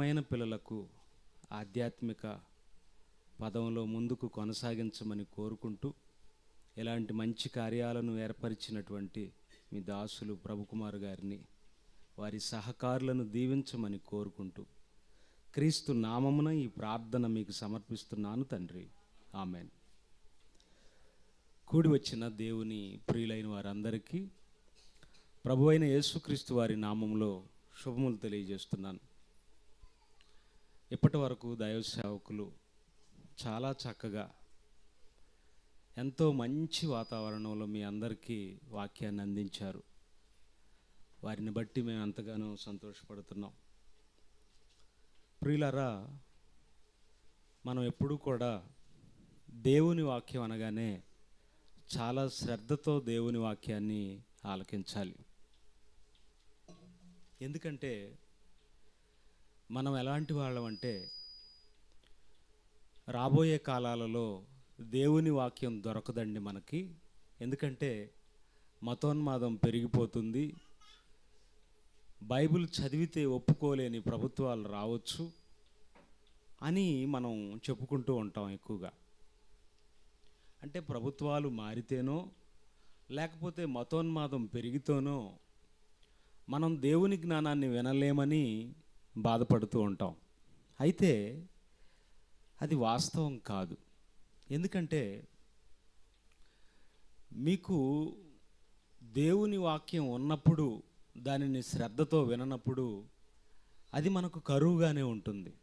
మైన పిల్లలకు ఆధ్యాత్మిక పదంలో ముందుకు కొనసాగించమని కోరుకుంటూ, ఇలాంటి మంచి కార్యాలను ఏర్పరిచినటువంటి మీ దాసులు ప్రభుకుమార్ గారిని, వారి సహకారులను దీవించమని కోరుకుంటూ, క్రీస్తు నామమున ఈ ప్రార్థన మీకు సమర్పిస్తున్నాను తండ్రి. ఆమెన్. కూడి వచ్చిన దేవుని ప్రియులైన వారందరికీ ప్రభువైన యేసుక్రీస్తు వారి నామంలో శుభములు తెలియజేస్తున్నాను. ఇప్పటి వరకు దైవ సేవకులు చాలా చక్కగా ఎంతో మంచి వాతావరణంలో మీ అందరికీ వాక్యాన్ని అందించారు. వారిని బట్టి మేము ఎంతగానో సంతోషపడుతున్నాం. ప్రియులారా, మనం ఎప్పుడూ కూడా దేవుని వాక్యం అనగానే చాలా శ్రద్ధతో దేవుని వాక్యాన్ని ఆలకించాలి. ఎందుకంటే మనం ఎలాంటి వాళ్ళం అంటే, రాబోయే కాలాలలో దేవుని వాక్యం దొరకదండి మనకి. ఎందుకంటే మతోన్మాదం పెరిగిపోతుంది. బైబిల్ చదివితే ఒప్పుకోలేని ప్రభుత్వాలు రావచ్చు అని మనం చెప్పుకుంటూ ఉంటాం ఎక్కువగా. అంటే ప్రభుత్వాలు మారితేనో లేకపోతే మతోన్మాదం పెరిగితేనో మనం దేవుని జ్ఞానాన్ని వినలేమని బాధపడుతూ ఉంటాం. అయితే అది వాస్తవం కాదు. ఎందుకంటే మీకు దేవుని వాక్యం ఉన్నప్పుడు, దానిని శ్రద్ధతో విననప్పుడు అది మనకు కరువుగానే ఉంటుంది.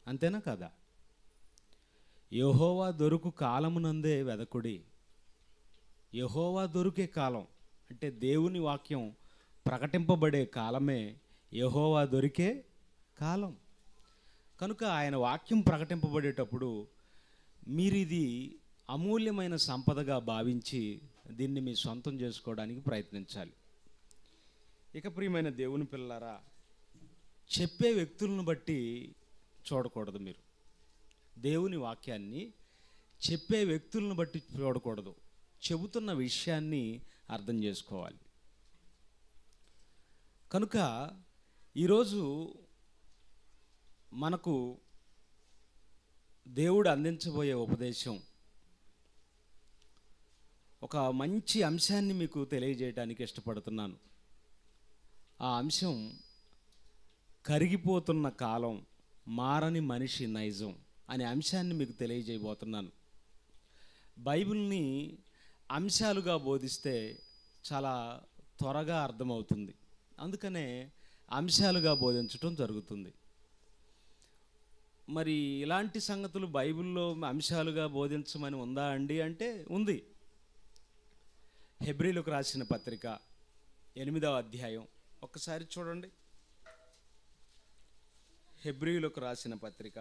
అంతేనా కదా? యెహోవా దొరుకు కాలమునందే వెదకుడి. యెహోవా దొరికే కాలం అంటే దేవుని వాక్యం ప్రకటింపబడే కాలమే యెహోవా దొరికే కాలం. కనుక ఆయన వాక్యం ప్రకటింపబడేటప్పుడు మీరు ఇది అమూల్యమైన సంపదగా భావించి దీన్ని మీ సొంతం చేసుకోవడానికి ప్రయత్నించాలి. ఇక ప్రియమైన దేవుని పిల్లలారా, చెప్పే వ్యక్తులను బట్టి చూడకూడదు. మీరు దేవుని వాక్యాన్ని చెప్పే వ్యక్తులను బట్టి చూడకూడదు. చెబుతున్న విషయాన్ని అర్థం చేసుకోవాలి. కనుక ఈరోజు మనకు దేవుడు అందించబోయే ఉపదేశం ఒక మంచి అంశాన్ని మీకు తెలియజేయడానికి ఇష్టపడుతున్నాను. ఆ అంశం కరిగిపోతున్న కాలం, మారని మనిషి నైజం అనే అంశాన్ని మీకు తెలియజేయబోతున్నాను. బైబిల్ని అంశాలుగా బోధిస్తే చాలా త్వరగా అర్థమవుతుంది. అందుకనే అంశాలుగా బోధించటం జరుగుతుంది. మరి ఇలాంటి సంగతులు బైబిల్లో అంశాలుగా బోధించమని ఉందా అండి అంటే ఉంది. హెబ్రీలకు రాసిన పత్రిక 8వ అధ్యాయం ఒక్కసారి చూడండి. హెబ్రీలకు రాసిన పత్రిక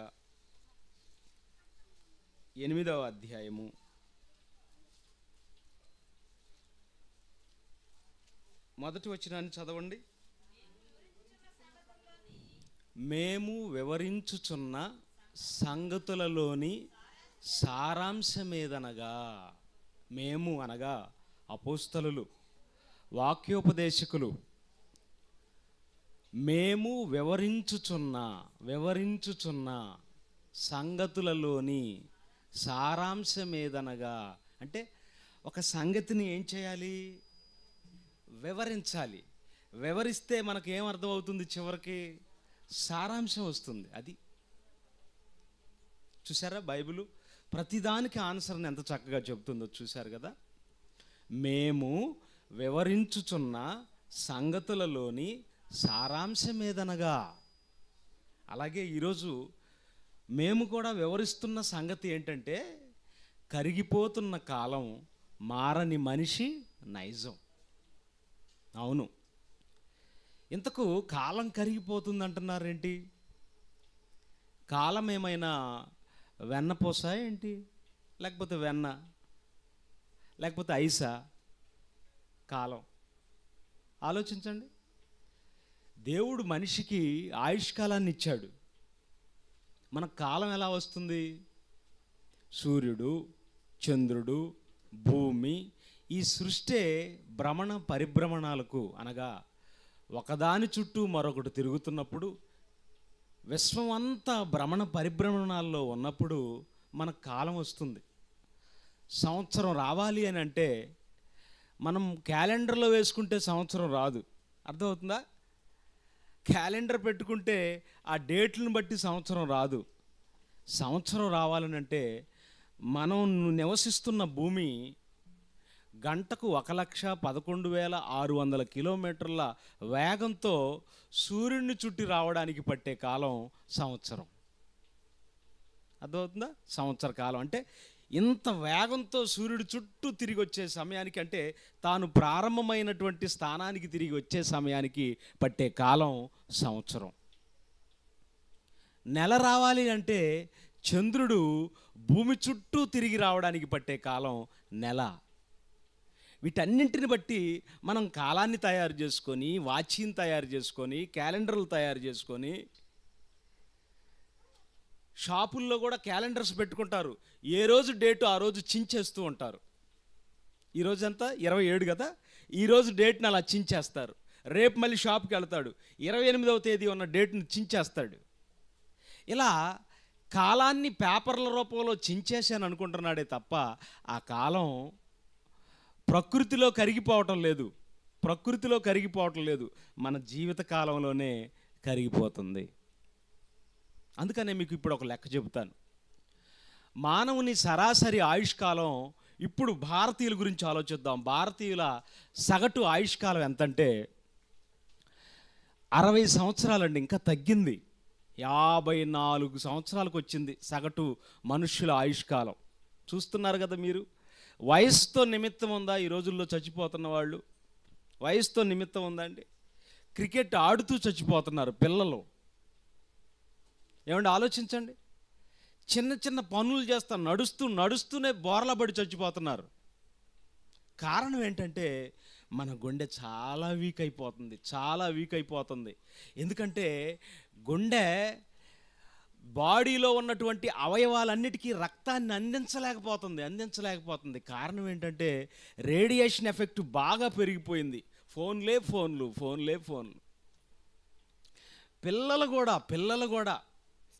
8వ అధ్యాయము 1వ వచనాన్ని చదవండి. మేము వివరించుచున్న సంగతులలోని సారాంశమేదనగా, మేము అనగా అపోస్తలులు, వాక్యోపదేశకులు, మేము వివరించుచున్న సంగతులలోని సారాంశమేదనగా అంటే ఒక సంగతిని ఏం చేయాలి? వివరించాలి. వివరిస్తే మనకు ఏం అర్థమవుతుంది? చివరికి సారాంశం వస్తుంది. అది చూసారా? బైబిల్ ప్రతిదానికి ఆన్సర్ని ఎంత చక్కగా చెబుతుందో చూశారు కదా. మేము వివరించుచున్న సంగతులలోని సారాంశమేదనగా. అలాగే ఈరోజు మేము కూడా వివరిస్తున్న సంగతి ఏంటంటే, కరిగిపోతున్న కాలం, మారని మనిషి నైజం. అవును, ఇంతకు కాలం కరిగిపోతుంది అంటున్నారేంటి? కాలం ఏమైనా వెన్నపూస ఏంటి? లేకపోతే వెన్న, లేకపోతే ఐసా కాలం? ఆలోచించండి. దేవుడు మనిషికి ఆయుష్కాలాన్ని ఇచ్చాడు. మన కాలం ఎలా వస్తుంది? సూర్యుడు, చంద్రుడు, భూమి, ఈ సృష్టి భ్రమణ పరిభ్రమణాలకు అనగా ఒకదాని చుట్టూ మరొకటి తిరుగుతున్నప్పుడు విశ్వం అంతా భ్రమణ పరిభ్రమణాల్లో ఉన్నప్పుడు మనకు కాలం వస్తుంది. సంవత్సరం రావాలి అని అంటే మనం క్యాలెండర్లో వేసుకుంటే సంవత్సరం రాదు. అర్థమవుతుందా? క్యాలెండర్ పెట్టుకుంటే ఆ డేట్లను బట్టి సంవత్సరం రాదు. సంవత్సరం రావాలనంటే మనం నివసిస్తున్న భూమి గంటకు 1,11,600 కిలోమీటర్ల వేగంతో సూర్యుడిని చుట్టి రావడానికి పట్టే కాలం సంవత్సరం. అర్థమవుతుందా? సంవత్సర కాలం అంటే ఇంత వేగంతో సూర్యుడు చుట్టూ తిరిగి వచ్చే సమయానికి, అంటే తాను ప్రారంభమైనటువంటి స్థానానికి తిరిగి వచ్చే సమయానికి పట్టే కాలం సంవత్సరం. నెల రావాలి అంటే చంద్రుడు భూమి చుట్టూ తిరిగి రావడానికి పట్టే కాలం నెల. వీటన్నింటిని బట్టి మనం కాలాన్ని తయారు చేసుకొని, వాచీని తయారు చేసుకొని, క్యాలెండర్లు తయారు చేసుకొని, షాపుల్లో కూడా క్యాలెండర్స్ పెట్టుకుంటారు. ఏ రోజు డేటు ఆ రోజు చించేస్తూ ఉంటారు. ఈరోజు ఎంత? 27 కదా, ఈరోజు డేట్ని అలా చించేస్తారు. రేపు మళ్ళీ షాప్కి వెళ్తాడు, 28వ తేదీ ఉన్న డేట్ని చించేస్తాడు. ఇలా కాలాన్ని పేపర్ల రూపంలో చించేసాను అనుకుంటున్నాడే తప్ప ఆ కాలం ప్రకృతిలో కరిగిపోవటం లేదు. ప్రకృతిలో కరిగిపోవటం లేదు, మన జీవిత కాలంలోనే కరిగిపోతుంది. అందుకనే మీకు ఇప్పుడు ఒక లెక్క చెబుతాను. మానవుని సరాసరి ఆయుష్కాలం, ఇప్పుడు భారతీయుల గురించి ఆలోచిద్దాం. భారతీయుల సగటు ఆయుష్కాలం ఎంతంటే 60 సంవత్సరాలండి. ఇంకా తగ్గింది, 54 సంవత్సరాలకు వచ్చింది సగటు మనుష్యుల ఆయుష్కాలం. చూస్తున్నారు కదా మీరు. వయసుతో నిమిత్తం ఉందా ఈ రోజుల్లో చచ్చిపోతున్న వాళ్ళు? వయసుతో నిమిత్తం ఉందండి? క్రికెట్ ఆడుతూ చచ్చిపోతున్నారు పిల్లలు. ఏమంటే ఆలోచించండి. చిన్న చిన్న పనులు చేస్తా నడుస్తూనే బోర్లబడి చచ్చిపోతున్నారు. కారణం ఏంటంటే మన గుండె చాలా వీక్ అయిపోతుంది. ఎందుకంటే గుండె బాడీలో ఉన్నటువంటి అవయవాలన్నిటికీ రక్తాన్ని అందించలేకపోతుంది. కారణం ఏంటంటే రేడియేషన్ ఎఫెక్ట్ బాగా పెరిగిపోయింది. ఫోన్లే ఫోన్లు. పిల్లలు కూడా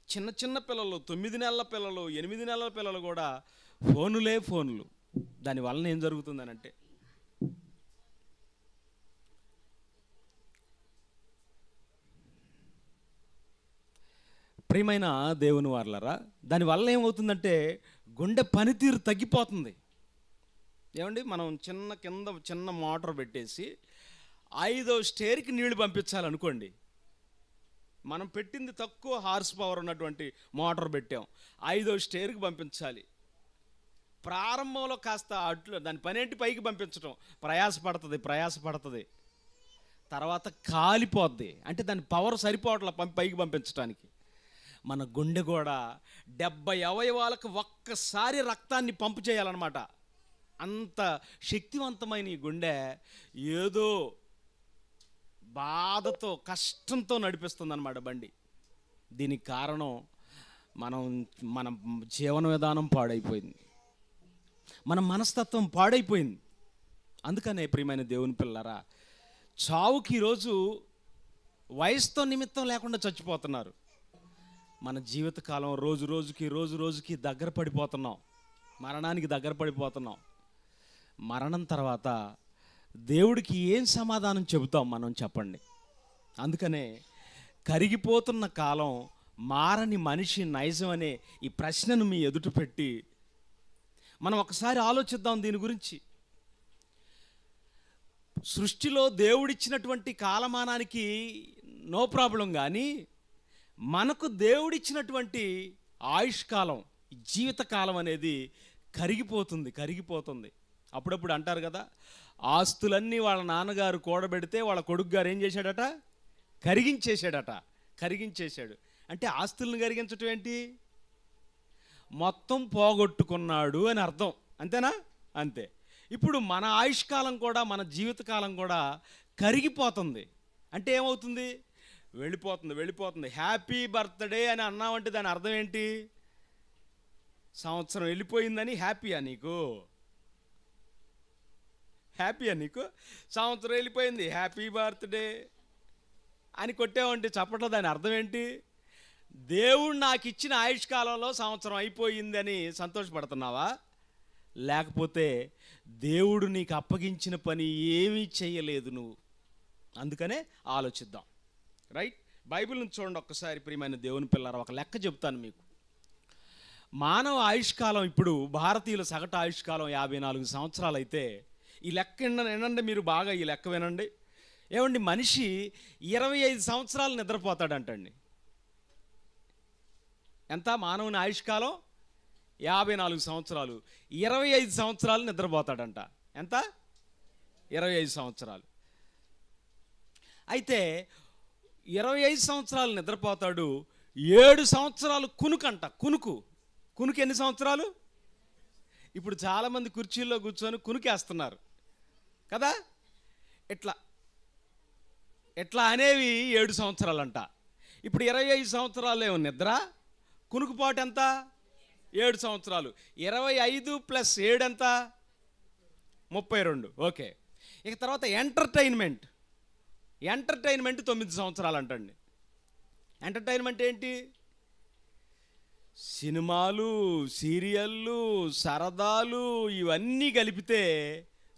చిన్న పిల్లలు, 9 నెలల పిల్లలు, 8 నెలల పిల్లలు కూడా ఫోన్లు. దానివలన ఏం జరుగుతుందనంటే, ప్రియమైన దేవుని వారలారా, దానివల్ల ఏమవుతుందంటే గుండె పనితీరు తగ్గిపోతుంది. ఏమండి, మనం చిన్న మోటార్ పెట్టేసి 5వ స్టేర్కి నీళ్లు పంపించాలనుకోండి. మనం పెట్టింది తక్కువ హార్స్ పవర్ ఉన్నటువంటి మోటార్ పెట్టాం, 5వ స్టేర్కి పంపించాలి. ప్రారంభంలో కాస్త దాని పనేంటి పైకి పంపించడం, ప్రయాసపడుతుంది. తర్వాత కాలిపోద్ది, అంటే దాని పవర్ సరిపోవట్ల పైకి పంపించడానికి. మన గుండె కూడా 70 అవయవాలకు ఒక్కసారి రక్తాన్ని పంపు చేయాలన్నమాట. అంత శక్తివంతమైన ఈ గుండె ఏదో బాధతో, కష్టంతో నడిపిస్తుంది అన్నమాట బండి. దీనికి కారణం మన జీవన విధానం పాడైపోయింది, మన మనస్తత్వం పాడైపోయింది. అందుకనే ప్రియమైన దేవుని పిల్లరా, చావుకి ఈరోజు వయసుతో నిమిత్తం లేకుండా చచ్చిపోతున్నారు. మన జీవితకాలం రోజు రోజుకి దగ్గర పడిపోతున్నాం, మరణానికి దగ్గర పడిపోతున్నాం. మరణం తర్వాత దేవుడికి ఏం సమాధానం చెబుతాం మనం, చెప్పండి? అందుకనే కరిగిపోతున్న కాలం, మారని మనిషి నైజం అనే ఈ ప్రశ్నను మీ ఎదుట పెట్టి మనం ఒకసారి ఆలోచిద్దాం దీని గురించి. సృష్టిలో దేవుడిచ్చినటువంటి కాలమానానికి నో ప్రాబ్లం, కానీ మనకు దేవుడిచ్చినటువంటి ఆయుష్కాలం, జీవితకాలం అనేది కరిగిపోతుంది. అప్పుడప్పుడు అంటారు కదా, ఆస్తులన్నీ వాళ్ళ నాన్నగారు కూడబెడితే వాళ్ళ కొడుకు గారు ఏం చేశాడట? కరిగించేశాడు. అంటే ఆస్తులను కరిగించటం ఏంటి? మొత్తం పోగొట్టుకున్నాడు అని అర్థం. అంతేనా? అంతే. ఇప్పుడు మన ఆయుష్కాలం కూడా, మన జీవితకాలం కూడా కరిగిపోతుంది. అంటే ఏమవుతుంది? వెళ్ళిపోతుంది. హ్యాపీ బర్త్డే అని అన్నామంటే దాని అర్థం ఏంటి? సంవత్సరం వెళ్ళిపోయిందని హ్యాపీయా నీకు? సంవత్సరం వెళ్ళిపోయింది, హ్యాపీ బర్త్డే అని కొట్టామంటే చప్పట్లో దాని అర్థం ఏంటి? దేవుడు నాకు ఇచ్చిన ఆయుష్కాలంలో సంవత్సరం అయిపోయిందని సంతోషపడుతున్నావా? లేకపోతే దేవుడు నీకు అప్పగించిన పని ఏమీ చేయలేదు నువ్వు? అందుకనే ఆలోచిద్దాం. రైట్? బైబిల్ నుంచి చూడండి ఒక్కసారి ప్రియమైన దేవుని పిల్లరా. ఒక లెక్క చెప్తాను మీకు. మానవ ఆయుష్కాలం ఇప్పుడు భారతీయుల సగటు ఆయుష్కాలం 54 సంవత్సరాలు అయితే, ఈ లెక్క వినండి మీరు బాగా, ఈ లెక్క వినండి. ఏమండి, మనిషి 25 సంవత్సరాలు నిద్రపోతాడంటండి. ఎంత మానవుని ఆయుష్కాలం? 54 సంవత్సరాలు. 25 సంవత్సరాలు నిద్రపోతాడంట. ఎంత? 25 సంవత్సరాలు. అయితే 25 సంవత్సరాలు నిద్రపోతాడు, 7 సంవత్సరాలు కునుకంట. కునుకు ఎన్ని సంవత్సరాలు? ఇప్పుడు చాలామంది కుర్చీల్లో కూర్చొని కునుకేస్తున్నారు కదా. ఎట్లా అనేవి 7 సంవత్సరాలంట. ఇప్పుడు 25 సంవత్సరాలు ఏమో నిద్ర, కునుకుపాటు ఎంత? 7 సంవత్సరాలు. 25 + 7 ఎంత? 32. ఓకే. ఇక తర్వాత ఎంటర్టైన్మెంట్ 9 సంవత్సరాలు అంటండి. ఎంటర్టైన్మెంట్ ఏంటి? సినిమాలు, సీరియళ్ళు, సరదాలు ఇవన్నీ కలిపితే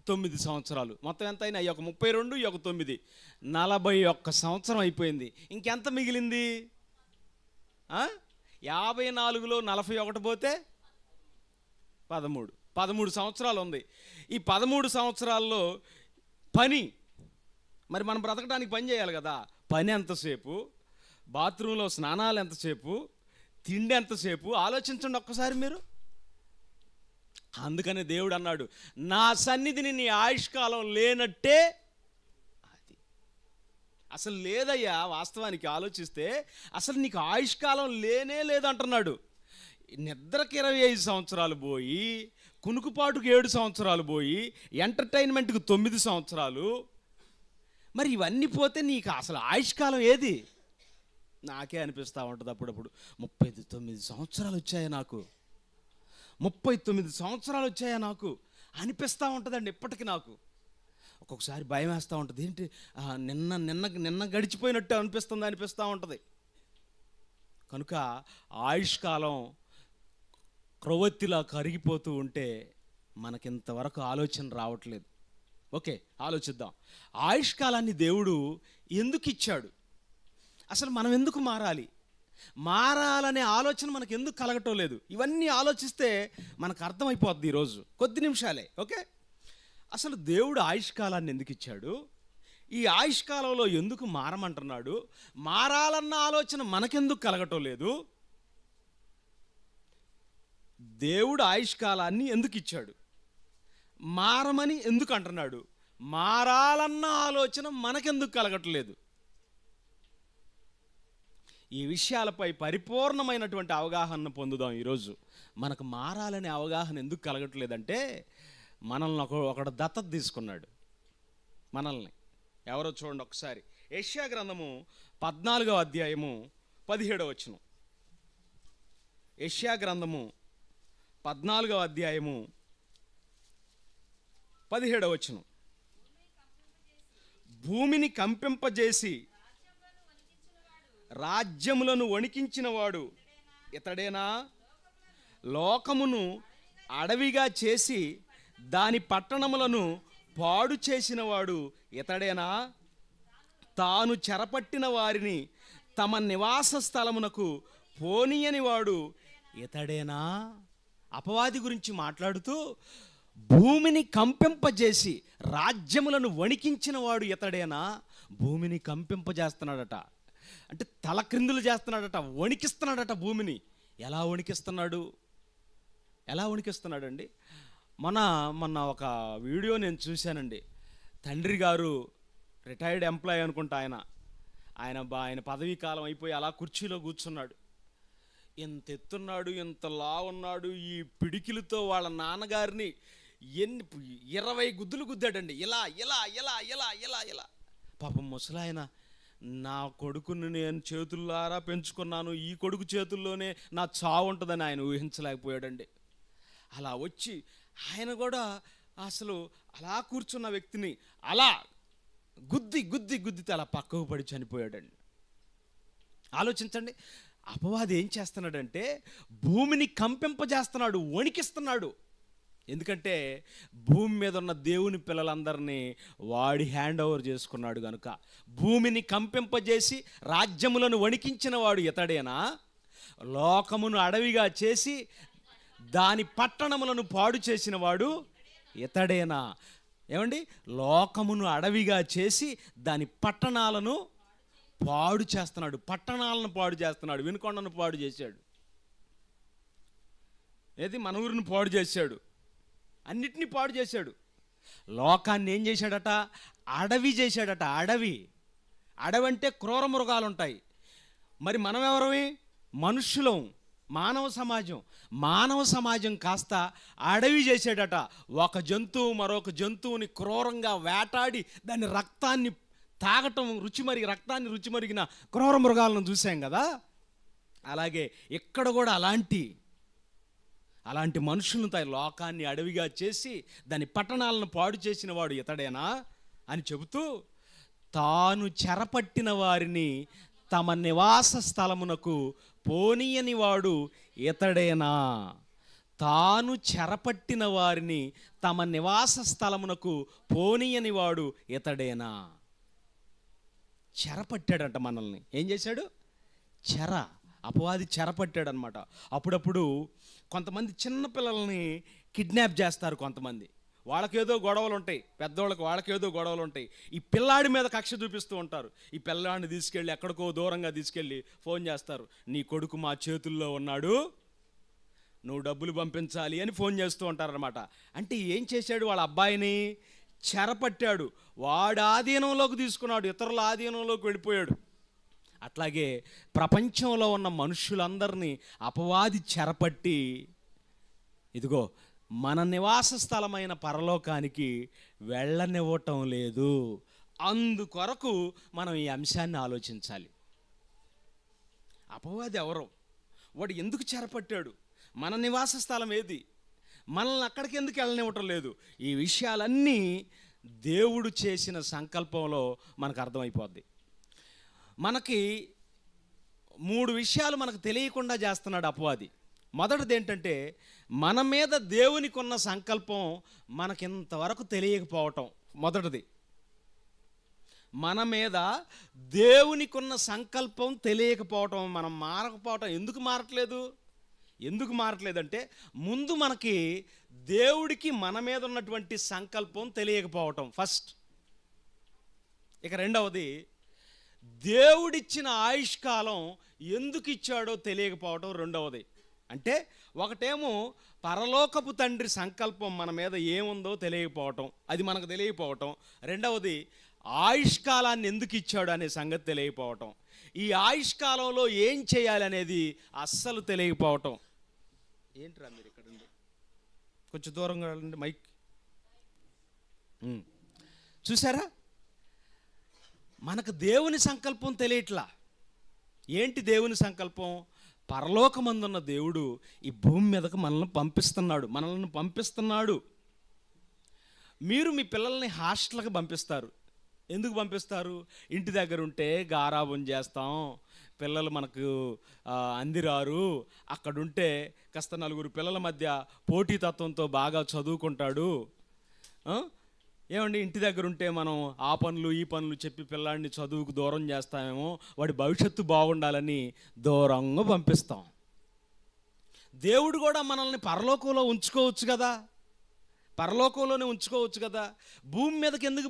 9 సంవత్సరాలు. మొత్తం ఎంత అయినా? ఒక 32, ఒక 9, 41 సంవత్సరం అయిపోయింది. ఇంకెంత మిగిలింది? 54లో 41 పోతే 13 సంవత్సరాలు ఉంది. ఈ 13 సంవత్సరాల్లో పని, మరి మనం బ్రతకడానికి పని చేయాలి కదా. పని ఎంతసేపు? బాత్రూంలో స్నానాలు ఎంతసేపు? తిండి ఎంతసేపు? ఆలోచించండి ఒక్కసారి మీరు. అందుకనే దేవుడు అన్నాడు, నా సన్నిధిని నీ ఆయుష్కాలం లేనట్టే. అది అసలు లేదయ్యా. వాస్తవానికి ఆలోచిస్తే అసలు నీకు ఆయుష్కాలం లేనే లేదంటున్నాడు. నిద్రకి 25 సంవత్సరాలు పోయి, కునుకుపాటుకు 7 సంవత్సరాలు పోయి, ఎంటర్టైన్మెంట్కి 9 సంవత్సరాలు. మరి ఇవన్నీ పోతే నీకు అసలు ఆయుష్కాలం ఏది? నాకే అనిపిస్తూ ఉంటుంది అప్పుడప్పుడు, 39 సంవత్సరాలు వచ్చాయా నాకు, 39 సంవత్సరాలు వచ్చాయా నాకు అనిపిస్తూ ఉంటుందండి. ఇప్పటికీ నాకు ఒక్కొక్కసారి భయం వేస్తూ ఉంటుంది. ఏంటి నిన్న గడిచిపోయినట్టు అనిపిస్తూ ఉంటుంది. కనుక ఆయుష్కాలం క్రొవ్వొత్తిలా కరిగిపోతూ ఉంటే మనకింతవరకు ఆలోచన రావట్లేదు. ఓకే, ఆలోచిద్దాం. ఆయుష్కాలాన్ని దేవుడు ఎందుకు ఇచ్చాడు? అసలు మనం ఎందుకు మారాలనే ఆలోచన మనకు ఎందుకు కలగటం లేదు? ఇవన్నీ ఆలోచిస్తే మనకు అర్థమైపోద్ది ఈరోజు కొద్ది నిమిషాలే. ఓకే, అసలు దేవుడు ఆయుష్కాలాన్ని ఎందుకు ఇచ్చాడు? ఈ ఆయుష్కాలంలో ఎందుకు మారమంటున్నాడు? మారాలన్న ఆలోచన మనకెందుకు కలగటం లేదు? దేవుడు ఆయుష్కాలాన్ని ఎందుకు ఇచ్చాడు? మారమని ఎందుకు అంటున్నాడు? మారాలన్న ఆలోచన మనకెందుకు కలగట్లేదు? ఈ విషయాలపై పరిపూర్ణమైనటువంటి అవగాహన పొందుదాం ఈరోజు. మనకు మారాలనే అవగాహన ఎందుకు కలగట్లేదంటే, మనల్ని ఒకడు దత్తత తీసుకున్నాడు. మనల్ని ఎవరో చూడండి ఒకసారి. యెషయా గ్రంథము 14వ అధ్యాయము 17వ వచనం. యెషయా గ్రంథము 14వ అధ్యాయము 17వ వచనం. భూమిని కంపింపజేసి రాజ్యములను వణికించినవాడు ఇతడేనా? లోకమును అడవిగా చేసి దాని పట్టణములను పాడు చేసినవాడు ఇతడేనా? తాను చెరపట్టిన వారిని తమ నివాస స్థలమునకు పోనీయని వాడు ఇతడేనా? అపవాది గురించి మాట్లాడుతూ భూమిని కంపింపజేసి రాజ్యములను వణికించిన వాడు ఇతడేనా? భూమిని కంపింపజేస్తున్నాడట, అంటే తలక్రిందులు చేస్తున్నాడట, వణికిస్తున్నాడట భూమిని. ఎలా వణికిస్తున్నాడండి? మొన్న ఒక వీడియో నేను చూశానండి. తండ్రి గారు రిటైర్డ్ ఎంప్లాయీ అనుకుంటా, ఆయన పదవీ కాలం అయిపోయి అలా కుర్చీలో కూర్చున్నాడు. ఇంత ఎత్తున్నాడు, ఇంత లా ఉన్నాడు. ఈ పిడికిలతో వాళ్ళ నాన్నగారిని 20 గుద్దులు గుద్దాడండి. ఇలా ఇలా ఇలా ఇలా ఇలా ఇలా. పాపం ముసలాయన, నా కొడుకుని నేను చేతుల్లారా పెంచుకున్నాను, ఈ కొడుకు చేతుల్లోనే నా చావు ఉంటుందని ఆయన ఊహించలేకపోయాడండి. అలా వచ్చి ఆయన కూడా అసలు అలా కూర్చున్న వ్యక్తిని అలా గుద్దితే అలా పక్కకు పడి చనిపోయాడండి. ఆలోచించండి. అపవాది ఏం చేస్తున్నాడంటే భూమిని కంపింపజేస్తున్నాడు, వణికిస్తున్నాడు. ఎందుకంటే భూమి మీద ఉన్న దేవుని పిల్లలందరినీ వాడి హ్యాండ్ ఓవర్ చేసుకున్నాడు కనుక. భూమిని కంపింపజేసి రాజ్యములను వణికించిన వాడు ఇతడేనా? లోకమును అడవిగా చేసి దాని పట్టణములను పాడు చేసిన వాడు ఇతడేనా? ఏమండి, లోకమును అడవిగా చేసి దాని పట్టణాలను పాడు చేస్తున్నాడు. పట్టణాలను పాడు చేస్తున్నాడు. వినుకొండను పాడు చేశాడు. ఏది, మన ఊరిని పాడు చేశాడు. అన్నిటినీ పాడు చేశాడు. లోకాన్ని ఏం చేశాడట? అడవి చేశాడట. అడవి అంటే క్రూర మృగాలు ఉంటాయి. మరి మనం ఎవరవి? మనుషులం, మానవ సమాజం కాస్త అడవి చేశాడట. ఒక జంతువు మరొక జంతువుని క్రూరంగా వేటాడి దాని రక్తాన్ని తాగటం, రక్తాన్ని రుచి మరిగిన క్రూర మృగాలను చూసాం కదా. అలాగే ఇక్కడ కూడా అలాంటి మనుషులను లోకాన్ని అడవిగా చేసి దాని పట్టణాలను పాడు చేసిన వాడు ఇతడేనా అని చెబుతూ, తాను చెరపట్టిన వారిని తమ నివాస స్థలమునకు పోనీయని వాడు ఇతడేనా? తాను చెరపట్టిన వారిని తమ నివాస స్థలమునకు పోనీయని వాడు ఇతడేనా? చెరపట్టాడంట మనల్ని. ఏం చేశాడు? అపవాది చెరపట్టాడు అనమాట. అప్పుడప్పుడు కొంతమంది చిన్నపిల్లల్ని కిడ్నాప్ చేస్తారు. కొంతమంది వాళ్ళకేదో గొడవలు ఉంటాయి, పెద్దవాళ్ళకి వాళ్ళకేదో గొడవలు ఉంటాయి. ఈ పిల్లాడి మీద కక్ష చూపిస్తూ ఉంటారు. ఈ పిల్లాడిని తీసుకెళ్ళి ఎక్కడికో దూరంగా తీసుకెళ్ళి ఫోన్ చేస్తారు. నీ కొడుకు మా చేతుల్లో ఉన్నాడు, నువ్వు డబ్బులు పంపించాలి అని ఫోన్ చేస్తూ ఉంటారనమాట. అంటే ఏం చేశాడు? వాళ్ళ అబ్బాయిని చెరపట్టాడు. వాడు ఆధీనంలోకి తీసుకున్నాడు, ఇతరుల ఆధీనంలోకి వెళ్ళిపోయాడు. అట్లాగే ప్రపంచంలో ఉన్న మనుషులందరినీ అపవాది చెరపట్టి ఇదిగో మన నివాస స్థలమైన పరలోకానికి వెళ్ళనివ్వటం లేదు. అందుకొరకు మనం ఈ అంశాన్ని ఆలోచించాలి. అపవాది ఎవరో, వాడు ఎందుకు చెరపట్టాడు, మన నివాస స్థలం ఏది, మనల్ని అక్కడికి ఎందుకు వెళ్ళనివ్వటం లేదు, ఈ విషయాలన్నీ దేవుడు చేసిన సంకల్పంలో మనకు అర్థమైపోద్ది. మనకి 3 విషయాలు మనకు తెలియకుండా చేస్తున్నాడు అపవాది. మొదటిది ఏంటంటే, మన మీద దేవునికి ఉన్న సంకల్పం మనకింతవరకు తెలియకపోవటం. మొదటిది, మన మీద దేవునికి ఉన్న సంకల్పం తెలియకపోవటం, మనం మారకపోవటం. ఎందుకు మారట్లేదంటే, ముందు మనకి దేవుడికి మన మీద ఉన్నటువంటి సంకల్పం తెలియకపోవటం ఫస్ట్. ఇక రెండవది, దేవుడిచ్చిన ఆయుష్కాలం ఎందుకు ఇచ్చాడో తెలియకపోవటం రెండవది. అంటే ఒకటేమో పరలోకపు తండ్రి సంకల్పం మన మీద ఏముందో తెలియకపోవటం, అది మనకు తెలియకపోవటం. రెండవది, ఆయుష్కాలాన్ని ఎందుకు ఇచ్చాడు అనే సంగతి తెలియకపోవటం. ఈ ఆయుష్కాలంలో ఏం చేయాలనేది అస్సలు తెలియకపోవటం. ఏంట్రా మీరు ఇక్కడ ఉంది, కొంచెం దూరంగా వెళ్ళండి మైక్. చూసారా, మనకు దేవుని సంకల్పం తెలియట్లా. ఏంటి దేవుని సంకల్పం? పరలోకమందున్న దేవుడు ఈ భూమి మీదకు మనల్ని పంపిస్తున్నాడు. మీరు మీ పిల్లల్ని హాస్టల్కి పంపిస్తారు. ఎందుకు పంపిస్తారు? ఇంటి దగ్గర ఉంటే గారాబం చేస్తాం, పిల్లలు మనకు అందిరారు. అక్కడుంటే కాస్త 4 పిల్లల మధ్య పోటీతత్వంతో బాగా చదువుకుంటాడు. ఏమండి, ఇంటి దగ్గర ఉంటే మనం ఆ పనులు ఈ పనులు చెప్పి పిల్లాడిని చదువుకు దూరం చేస్తామేమో, వాడి భవిష్యత్తు బాగుండాలని దూరంగా పంపిస్తాం. దేవుడు కూడా మనల్ని పరలోకంలోనే ఉంచుకోవచ్చు కదా. భూమి మీదకి ఎందుకు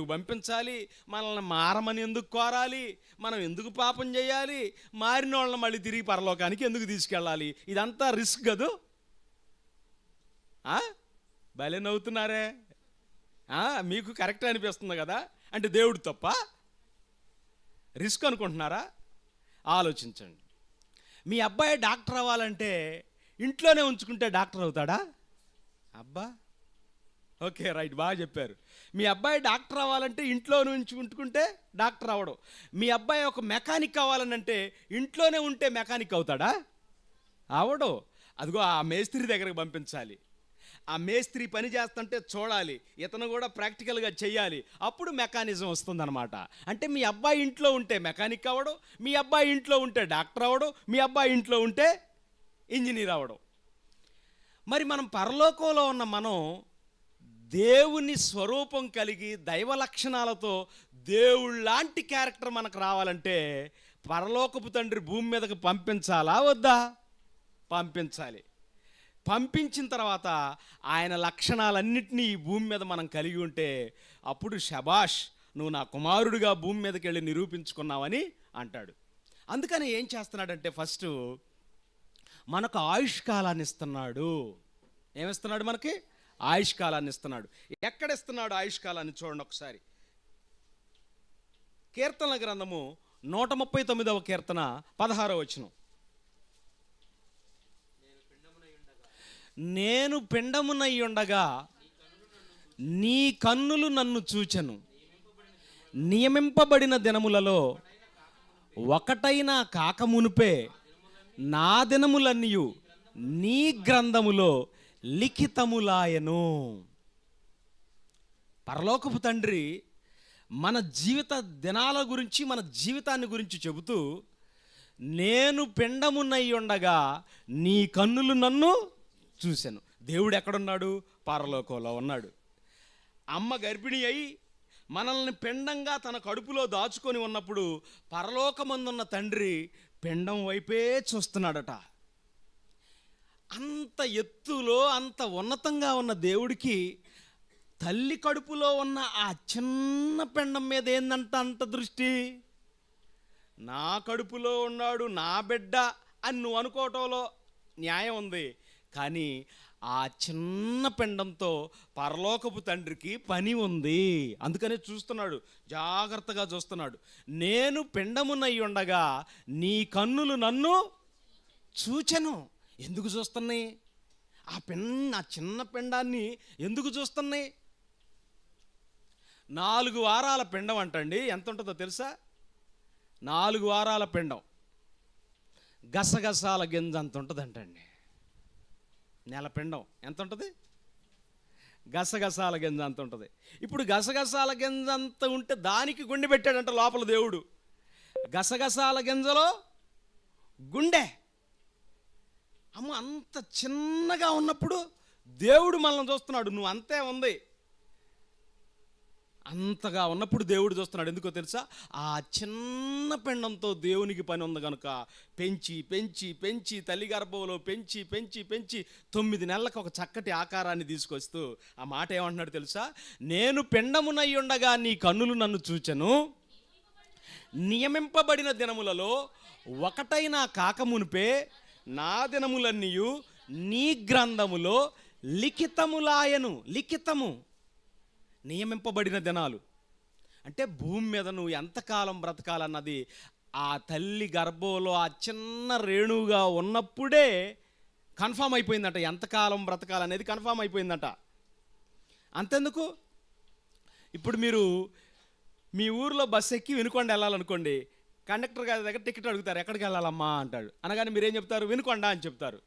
పంపించాలి? మనల్ని మారమని ఎందుకు కోరాలి? మనం ఎందుకు పాపం చేయాలి? మారిన వాళ్ళని మళ్ళీ తిరిగి పరలోకానికి ఎందుకు తీసుకెళ్ళాలి? ఇదంతా రిస్క్ కదూ. భలే నవ్వుతున్నారే. మీకు కరెక్ట్ అనిపిస్తుంది కదా. అంటే దేవుడు తప్ప రిస్క్ అనుకుంటున్నారా? ఆలోచించండి. మీ అబ్బాయి డాక్టర్ అవ్వాలంటే ఇంట్లోనే ఉంచుకుంటే డాక్టర్ అవుతాడా? అబ్బా, ఓకే, రైట్, బాగా చెప్పారు. మీ అబ్బాయి డాక్టర్ అవ్వాలంటే ఇంట్లో నుంచి ఉంచుకుంటే డాక్టర్ అవ్వడం. మీ అబ్బాయి ఒక మెకానిక్ అవ్వాలనంటే ఇంట్లోనే ఉంటే మెకానిక్ అవుతాడా? అవడు. అదిగో ఆ మేస్త్రి దగ్గరకు పంపించాలి. ఆ మేస్త్రి పని చేస్తుంటే చూడాలి, ఇతను కూడా ప్రాక్టికల్గా చెయ్యాలి, అప్పుడు మెకానిజం వస్తుందన్నమాట. అంటే మీ అబ్బాయి ఇంట్లో ఉంటే మెకానిక్ అవ్వడం, మీ అబ్బాయి ఇంట్లో ఉంటే డాక్టర్ అవ్వడం, మీ అబ్బాయి ఇంట్లో ఉంటే ఇంజనీర్ అవ్వడం. మరి మనం పరలోకంలో ఉన్న మనం దేవుని స్వరూపం కలిగి దైవ లక్షణాలతో దేవుళ్ళలాంటి క్యారెక్టర్ మనకు రావాలంటే పరలోకపు తండ్రి భూమి మీదకి పంపించాలా వద్దా? పంపించాలి. పంపించిన తర్వాత ఆయన లక్షణాలన్నింటినీ ఈ భూమి మీద మనం కలిగి ఉంటే అప్పుడు శబాష్, నువ్వు నా కుమారుడిగా భూమి మీదకి వెళ్ళి నిరూపించుకున్నావని అంటాడు. అందుకని ఏం చేస్తున్నాడంటే ఫస్ట్ మనకు ఆయుష్కాలాన్ని ఇస్తున్నాడు. ఏమిస్తున్నాడు? మనకి ఆయుష్కాలాన్ని ఇస్తున్నాడు. ఎక్కడ ఇస్తున్నాడు ఆయుష్కాలాన్ని చూడండి ఒకసారి. కీర్తనల గ్రంథము 139వ కీర్తన 16వ వచనం. నేను పిండమునై ఉండగా నీ కన్నులు నన్ను చూచెను, నియమింపబడిన దినములలో ఒకటైనా కాకమునుపే నా దినములన్నీయు నీ గ్రంథములో లిఖితములాయను. పరలోకపు తండ్రి మన జీవిత దినాల గురించి, మన జీవితాన్ని గురించి చెబుతూ, నేను పిండమునై ఉండగా నీ కన్నులు నన్ను చూశాను. దేవుడు ఎక్కడున్నాడు? పరలోకంలో ఉన్నాడు. అమ్మ గర్భిణి అయి మనల్ని పిండంగా తన కడుపులో దాచుకొని ఉన్నప్పుడు పరలోకమందున్న తండ్రి పిండం వైపే చూస్తున్నాడట. అంత ఎత్తులో అంత ఉన్నతంగా ఉన్న దేవుడికి తల్లి కడుపులో ఉన్న ఆ చిన్న పిండం మీద ఏందంట అంత దృష్టి? నా కడుపులో ఉన్నాడు, నా బిడ్డ అని నువ్వు అనుకోవటంలో న్యాయం ఉంది, కానీ ఆ చిన్న పిండంతో పరలోకపు తండ్రికి పని ఉంది. అందుకనే చూస్తున్నాడు, జాగ్రత్తగా చూస్తున్నాడు. నేను పిండమునై ఉండగా నీ కన్నులు నన్ను చూచెను. ఎందుకు చూస్తున్నాయి? ఆ చిన్న పిండాన్ని ఎందుకు చూస్తున్నాయి? 4 వారాల పిండం అంటండి. ఎంత ఉంటుందో తెలుసా? 4 వారాల పిండం గసగసాల గింజ అంత ఉంటుందంటండి. నెల పిండం ఎంత ఉంటుంది? గసగసాల గింజ అంత ఉంటుంది. ఇప్పుడు గసగసాల గింజ అంత ఉంటే దానికి గుండె పెట్టాడంట లోపల దేవుడు. గసగసాల గింజలో గుండె. అమ్మ, అంత చిన్నగా ఉన్నప్పుడు దేవుడు మనల్ని చూస్తున్నాడు. నువ్వు అంతే ఉంది, అంతగా ఉన్నప్పుడు దేవుడు చూస్తున్నాడు. ఎందుకో తెలుసా? ఆ చిన్న పిండంతో దేవునికి పని ఉంది కనుక పెంచి పెంచి పెంచి తల్లి గర్భంలో పెంచి పెంచి పెంచి 9 నెలలకు ఒక చక్కటి ఆకారాన్ని తీసుకొస్తూ ఆ మాట ఏమంటున్నాడు తెలుసా? నేను పిండమునై ఉండగా నీ కన్నులు నన్ను చూచెను, నియమింపబడిన దినములలో ఒకటైనా కాకమునిపే నా దినములన్నీయు నీ గ్రంథములో లిఖితములాయను. లిఖితము, నియమింపబడిన దినాలు అంటే భూమి మీద నువ్వు ఎంతకాలం బ్రతకాలన్నది ఆ తల్లి గర్భంలో ఆ చిన్న రేణువుగా ఉన్నప్పుడే కన్ఫామ్ అయిపోయిందట. ఎంతకాలం బ్రతకాలనేది కన్ఫామ్ అయిపోయిందట. అంతెందుకు, ఇప్పుడు మీరు మీ ఊరిలో బస్సు ఎక్కి వినుకొండ వెళ్ళాలనుకోండి, కండక్టర్ గారి దగ్గర టికెట్ అడుగుతారు, ఎక్కడికి వెళ్ళాలమ్మా అంటాడు. అనగానే మీరేం చెప్తారు? వినుకొండ అని చెప్తారు.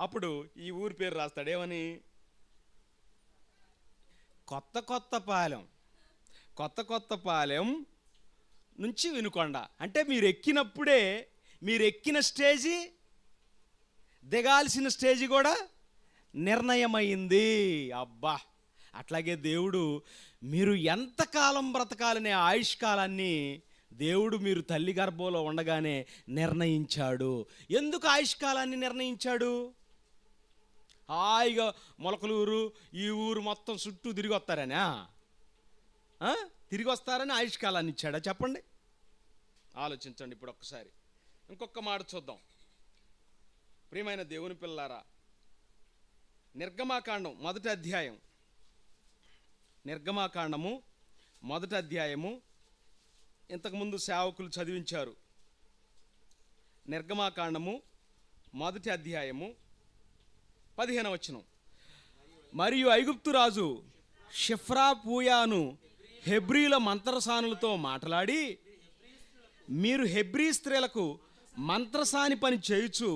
అప్పుడు ఈ ఊరి పేరు రాస్తాడు. ఏమని? కొత్తపాలెం. కొత్తపాలెం నుంచి వినుకొండ. అంటే మీరు ఎక్కినప్పుడే, మీరు ఎక్కిన స్టేజీ, దిగాల్సిన స్టేజీ కూడా నిర్ణయమైంది. అబ్బా, అట్లాగే దేవుడు మీరు ఎంతకాలం బ్రతకాలనే ఆయుష్కాలాన్ని దేవుడు మీరు తల్లి గర్భంలో ఉండగానే నిర్ణయించాడు. ఎందుకు ఆయుష్కాలాన్ని నిర్ణయించాడు? హాయిగా మొలకలూరు ఈ ఊరు మొత్తం చుట్టూ తిరిగి వస్తారనా? తిరిగి వస్తారని ఆయుష్కాలాన్ని ఇచ్చాడా? చెప్పండి, ఆలోచించండి ఇప్పుడు ఒక్కసారి. ఇంకొక మాట చూద్దాం. ప్రియమైన దేవుని పిల్లారా, నిర్గమాకాండం 1వ అధ్యాయం, నిర్గమాకాండము 1వ అధ్యాయము ఇంతకుముందు సేవకులు చదివించారు. నిర్గమాకాండము 1వ అధ్యాయము 15వ వచనం. మరియు ఐగుప్తు రాజు షిఫ్రా పూయాను హెబ్రీల మంత్రసానులతో మాట్లాడి, మీరు హెబ్రీ స్త్రీలకు మంత్రసాని పని చేయుచు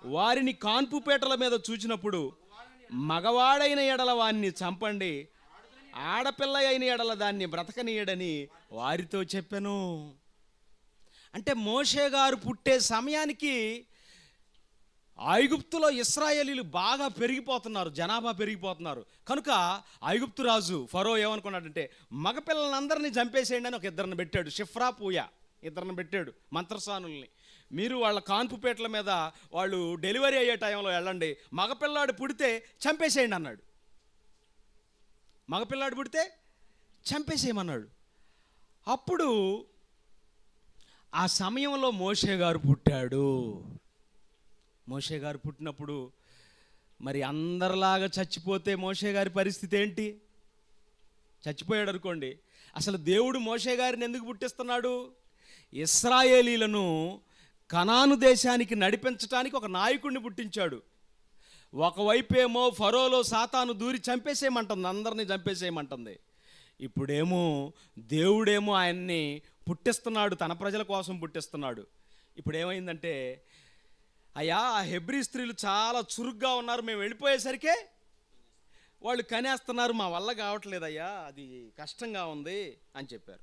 వారిని కాన్పుపేటల మీద చూచినప్పుడు మగవాడైన ఎడల వాణ్ణి చంపండి, ఆడపిల్ల అయిన ఎడల దాన్ని బ్రతకనీయడని వారితో చెప్పెను. అంటే మోషే గారు పుట్టే సమయానికి ఐగుప్తులో ఇశ్రాయేలీలు బాగా పెరిగిపోతున్నారు, జనాభా పెరిగిపోతున్నారు. కనుక ఐగుప్తు రాజు ఫరో ఏమనుకున్నాడంటే మగపిల్లలందరినీ చంపేసేయండి అని ఒక ఇద్దరిని పెట్టాడు. షిఫ్రా పూయ ఇద్దరిని పెట్టాడు మంత్రసానుల్ని. మీరు వాళ్ళ కాన్పుపేటల మీద వాళ్ళు డెలివరీ అయ్యే టైంలో వెళ్ళండి, మగపిల్లాడు పుడితే చంపేసేయండి అన్నాడు. మగపిల్లాడు పుడితే చంపేసేయమన్నాడు. అప్పుడు ఆ సమయంలో మోషే గారు పుట్టాడు. మోషే గారు పుట్టినప్పుడు మరి అందరిలాగా చచ్చిపోతే మోషే గారి పరిస్థితి ఏంటి? చచ్చిపోయాడు అనుకోండి. అసలు దేవుడు మోషే గారిని ఎందుకు పుట్టిస్తున్నాడు? ఇశ్రాయేలీలను కనాను దేశానికి నడిపించడానికి ఒక నాయకుడిని పుట్టించాడు. ఒకవైపేమో ఫరోలో సాతాను దూరి చంపేసేయమంటుంది, అందరినీ చంపేసేయమంటుంది. ఇప్పుడేమో దేవుడేమో ఆయన్ని పుట్టిస్తున్నాడు, తన ప్రజల కోసం పుట్టిస్తున్నాడు. ఇప్పుడు ఏమైందంటే, అయ్యా ఆ హెబ్రీ స్త్రీలు చాలా చురుగ్గా ఉన్నారు, మేము వెళ్ళిపోయేసరికే వాళ్ళు కనేస్తున్నారు, మా వల్ల కావట్లేదయ్యా, అది కష్టంగా ఉంది అని చెప్పారు.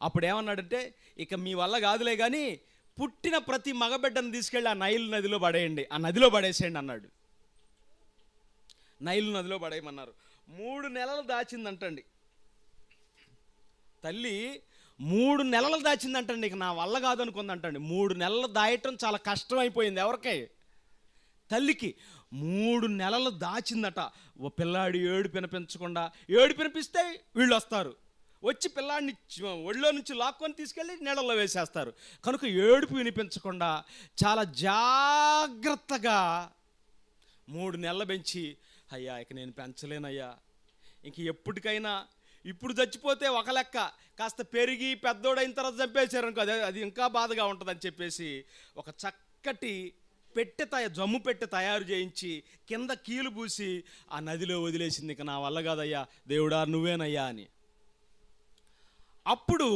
అప్పుడు ఏమన్నాడంటే, ఇక మీ వల్ల కాదులే కానీ పుట్టిన ప్రతి మగబిడ్డను తీసుకెళ్ళి ఆ నైల్ నదిలో పడేయండి, ఆ నదిలో పడేసేయండి అన్నాడు. నైల్ నదిలో పడేయమన్నారు. 3 నెలలు దాచిందంటండి తల్లి, 3 నెలలు దాచిందంటండి. ఇక నా వల్ల కాదనుకుందంటండి. 3 నెలలు దాయటం చాలా కష్టం అయిపోయింది ఎవరికై? తల్లికి. 3 నెలలు దాచిందట. ఓ పిల్లాడి ఏడుపు వినిపించకుండా, ఏడుపు వినిపిస్తే వీళ్ళు వస్తారు, వచ్చి పిల్లాడిని ఒళ్ళో నుంచి లాక్కొని తీసుకెళ్ళి నీళ్ళల్లో వేసేస్తారు. కనుక ఏడుపు వినిపించకుండా చాలా జాగ్రత్తగా 3 నెలలు పెంచి, అయ్యా ఇక నేను పెంచలేనయ్యా, ఇంక ఎప్పటికైనా, ఇప్పుడు చచ్చిపోతే ఒక లెక్క, కాస్త పెరిగి పెద్దోడైన తర్వాత చంపేశారనుకో అది ఇంకా బాధగా ఉంటుందని చెప్పేసి ఒక చక్కటి జమ్ము పెట్టె తయారు చేయించి కింద కీలు పూసి ఆ నదిలో వదిలేసింది. ఇక నా వల్ల కాదయ్యా దేవుడా నువ్వేనయ్యా అని. అప్పుడు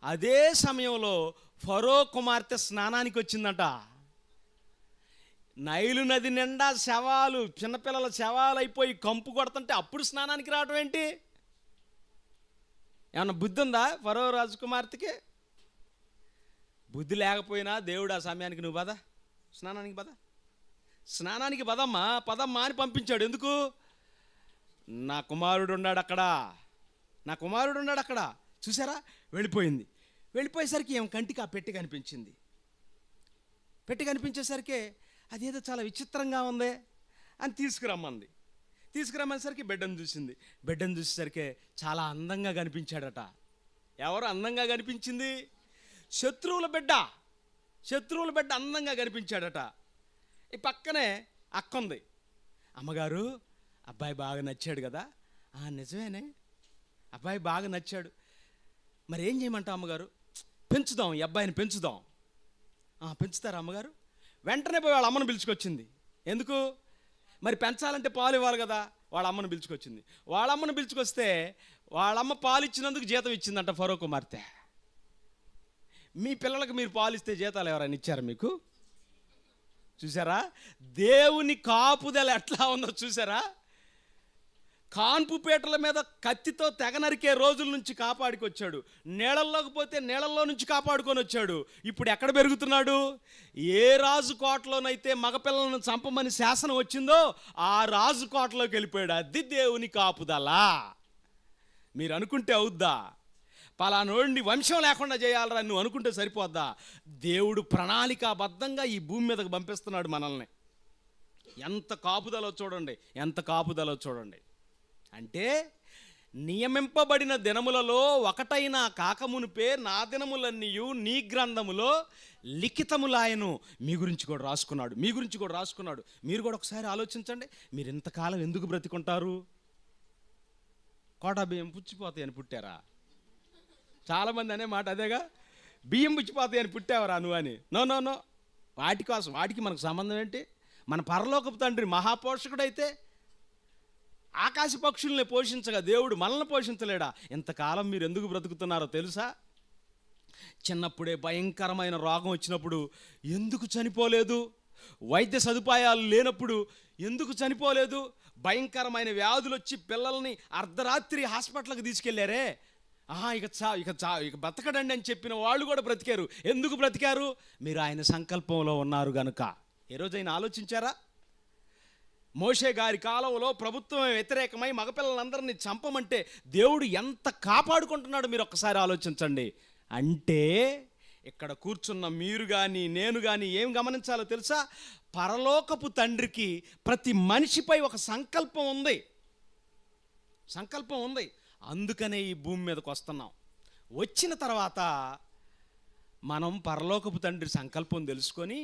అదే సమయంలో ఫరో కుమార్తె స్నానానికి వచ్చిందట. నైలు నది నిండా శవాలు, చిన్నపిల్లల శవాలు అయిపోయి కంపు కొడుతుంటే అప్పుడు స్నానానికి రావడం ఏంటి? ఏమన్నా బుద్ధి ఉందా ఫరో రాజకుమార్తెకి? బుద్ధి లేకపోయినా దేవుడు ఆ సమయానికి నువ్వు పద, స్నానానికి పదమ్మా అని పంపించాడు. ఎందుకు? నా కుమారుడు ఉన్నాడు అక్కడ, చూసారా? వెళ్ళిపోయేసరికి ఏం కంటికి ఆ పెట్టి కనిపించింది. పెట్టి కనిపించేసరికి అదేదో చాలా విచిత్రంగా ఉంది అని తీసుకురమ్మనేసరికి బిడ్డను చూసేసరికి చాలా అందంగా కనిపించాడట. ఎవరు అందంగా కనిపించింది? శత్రువుల బిడ్డ అందంగా కనిపించాడట. ఈ పక్కనే అక్క ఉంది. అమ్మగారు అబ్బాయి బాగా నచ్చాడు కదా? నిజమేనే, అబ్బాయి బాగా నచ్చాడు, మరి ఏం చేయమంటావు అమ్మగారు? పెంచుదాం, ఈ అబ్బాయిని పెంచుదాం. పెంచుతారా అమ్మగారు? వెంటనే పోయి వాళ్ళ అమ్మను పిలుచుకొచ్చింది. ఎందుకు? మరి పెంచాలంటే పాలు ఇవ్వాలి కదా. వాళ్ళ అమ్మను పిలుచుకొచ్చింది. వాళ్ళ అమ్మను పిలుచుకొస్తే వాళ్ళమ్మ పాలు ఇచ్చినందుకు జీతం ఇచ్చిందంట ఫరో కుమార్తె. మీ పిల్లలకు మీరు పాలు ఇస్తే జీతాలు ఎవరైనా ఇచ్చారా మీకు? చూసారా దేవుని కాపుదల ఎట్లా ఉందో చూసారా? కాన్పుపేటల మీద కత్తితో తెగ నరికే రోజుల నుంచి కాపాడుకొచ్చాడు. నీళ్ళల్లోకి పోతే నీళ్ళల్లో నుంచి కాపాడుకొని వచ్చాడు. ఇప్పుడు ఎక్కడ పెరుగుతున్నాడు? ఏ రాజు కోటలోనైతే మగపిల్లలను చంపమని శాసనం వచ్చిందో ఆ రాజు కోటలోకి వెళ్ళిపోయాడు. అది దేవుని కాపుదల. మీరు అనుకుంటే అవుద్దా? పలానోడిని వంశం లేకుండా చేయాలరా నువ్వు అనుకుంటే సరిపోద్దా? దేవుడు ప్రణాళికాబద్ధంగా ఈ భూమి మీదకు పంపిస్తున్నాడు మనల్ని. ఎంత కాపుదలో చూడండి. అంటే నియమింపబడిన దినములలో ఒకటైనా కాకమునిపే నా దినములన్నీయు నీ గ్రంథములో లిఖితములాయను. మీ గురించి కూడా రాసుకున్నాడు. మీరు కూడా ఒకసారి ఆలోచించండి. మీరు ఇంతకాలం ఎందుకు బ్రతికుంటారు? కోటా బియ్యం పుచ్చిపోతాయని పుట్టారా? చాలామంది అనే మాట అదేగా, బియ్యం పుచ్చిపోతాయని పుట్టావరా నువ్వు అని. నో, వాటికి మనకు సంబంధం ఏంటి? మన పరలోకపు తండ్రి మహాపోషకుడైతే ఆకాశ పక్షుల్ని పోషించగా దేవుడు మనల్ని పోషించలేడా? ఇంతకాలం మీరు ఎందుకు బ్రతుకుతున్నారో తెలుసా? చిన్నప్పుడే భయంకరమైన రోగం వచ్చినప్పుడు ఎందుకు చనిపోలేదు? వైద్య సదుపాయాలు లేనప్పుడు ఎందుకు చనిపోలేదు? భయంకరమైన వ్యాధులు వచ్చి పిల్లల్ని అర్ధరాత్రి హాస్పిటల్కి తీసుకెళ్లారే, ఇక బ్రతకడండి అని చెప్పిన వాళ్ళు కూడా బ్రతికారు. ఎందుకు బ్రతికారు? మీరు ఆయన సంకల్పంలో ఉన్నారు గనుక. ఏ రోజైనా ఆలోచించారా? మోషే గారి కాలంలో ప్రభుత్వం వ్యతిరేకమై మగపిల్లలందరినీ చంపమంటే దేవుడు ఎంత కాపాడుకుంటున్నాడు మీరు ఒక్కసారి ఆలోచించండి. అంటే ఇక్కడ కూర్చున్న మీరు కానీ నేను కానీ ఏం గమనించాలో తెలుసా? పరలోకపు తండ్రికి ప్రతి మనిషిపై ఒక సంకల్పం ఉంది, సంకల్పం ఉంది. అందుకనే ఈ భూమి మీదకి వస్తున్నాం. వచ్చిన తర్వాత మనం పరలోకపు తండ్రి సంకల్పం తెలుసుకొని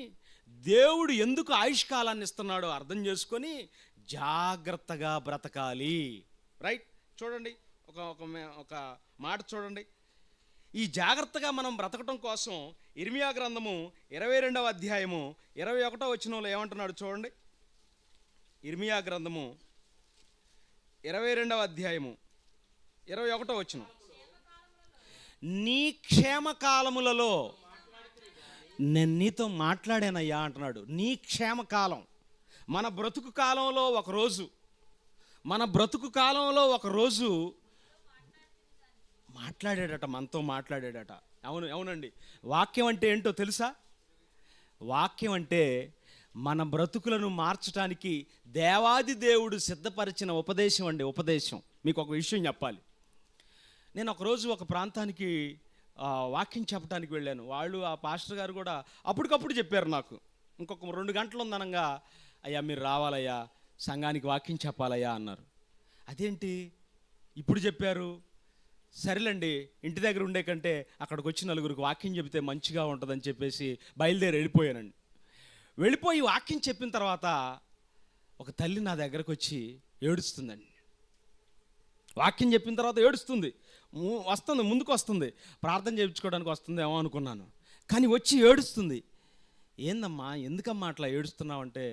దేవుడు ఎందుకు ఆయుష్కాలాన్ని ఇస్తున్నాడో అర్థం చేసుకొని జాగ్రత్తగా బ్రతకాలి. రైట్? చూడండి, ఒక మాట చూడండి. ఈ జాగ్రత్తగా మనం బ్రతకటం కోసం ఇర్మియా గ్రంథము 22వ అధ్యాయము 21వ వచనంలో ఏమంటున్నాడు చూడండి. ఇర్మియా గ్రంథము 22వ అధ్యాయము 21వ వచనం. నీ క్షేమకాలములలో నేను నీతో మాట్లాడానయ్యా అంటున్నాడు. నీ క్షేమకాలం, మన బ్రతుకు కాలంలో ఒకరోజు మాట్లాడాడట, మనతో మాట్లాడాడట. అవునండి. వాక్యం అంటే ఏంటో తెలుసా? వాక్యం అంటే మన బ్రతుకులను మార్చడానికి దేవాది దేవుడు సిద్ధపరిచిన ఉపదేశం అండి. ఉపదేశం. మీకు ఒక విషయం చెప్పాలి. నేను ఒకరోజు ఒక ప్రాంతానికి వాక్యం చెప్పడానికి వెళ్ళాను. వాళ్ళు, ఆ పాస్టర్ గారు కూడా అప్పటికప్పుడు చెప్పారు నాకు, ఇంకొక 2 గంటలు ఉందనగా, అయ్యా మీరు రావాలయ్యా, సంఘానికి వాక్యం చెప్పాలయ్యా అన్నారు. అదేంటి ఇప్పుడు చెప్పారు? సరేలేండి, ఇంటి దగ్గర ఉండే కంటే అక్కడికి వచ్చి నలుగురికి వాక్యం చెబితే మంచిగా ఉంటుందని చెప్పేసి బయలుదేరి వెళ్ళిపోయానండి. వెళ్ళిపోయి వాక్యం చెప్పిన తర్వాత ఒక తల్లి నా దగ్గరకు వచ్చి ఏడుస్తుందండి. వాక్యం చెప్పిన తర్వాత ఏడుస్తుంది, వస్తుంది, ముందుకు వస్తుంది, ప్రార్థన చేయించుకోవడానికి వస్తుందేమో అనుకున్నాను. కానీ వచ్చి ఏడుస్తుంది. ఏందమ్మా, ఎందుకమ్మా అట్లా ఏడుస్తున్నావు అంటే,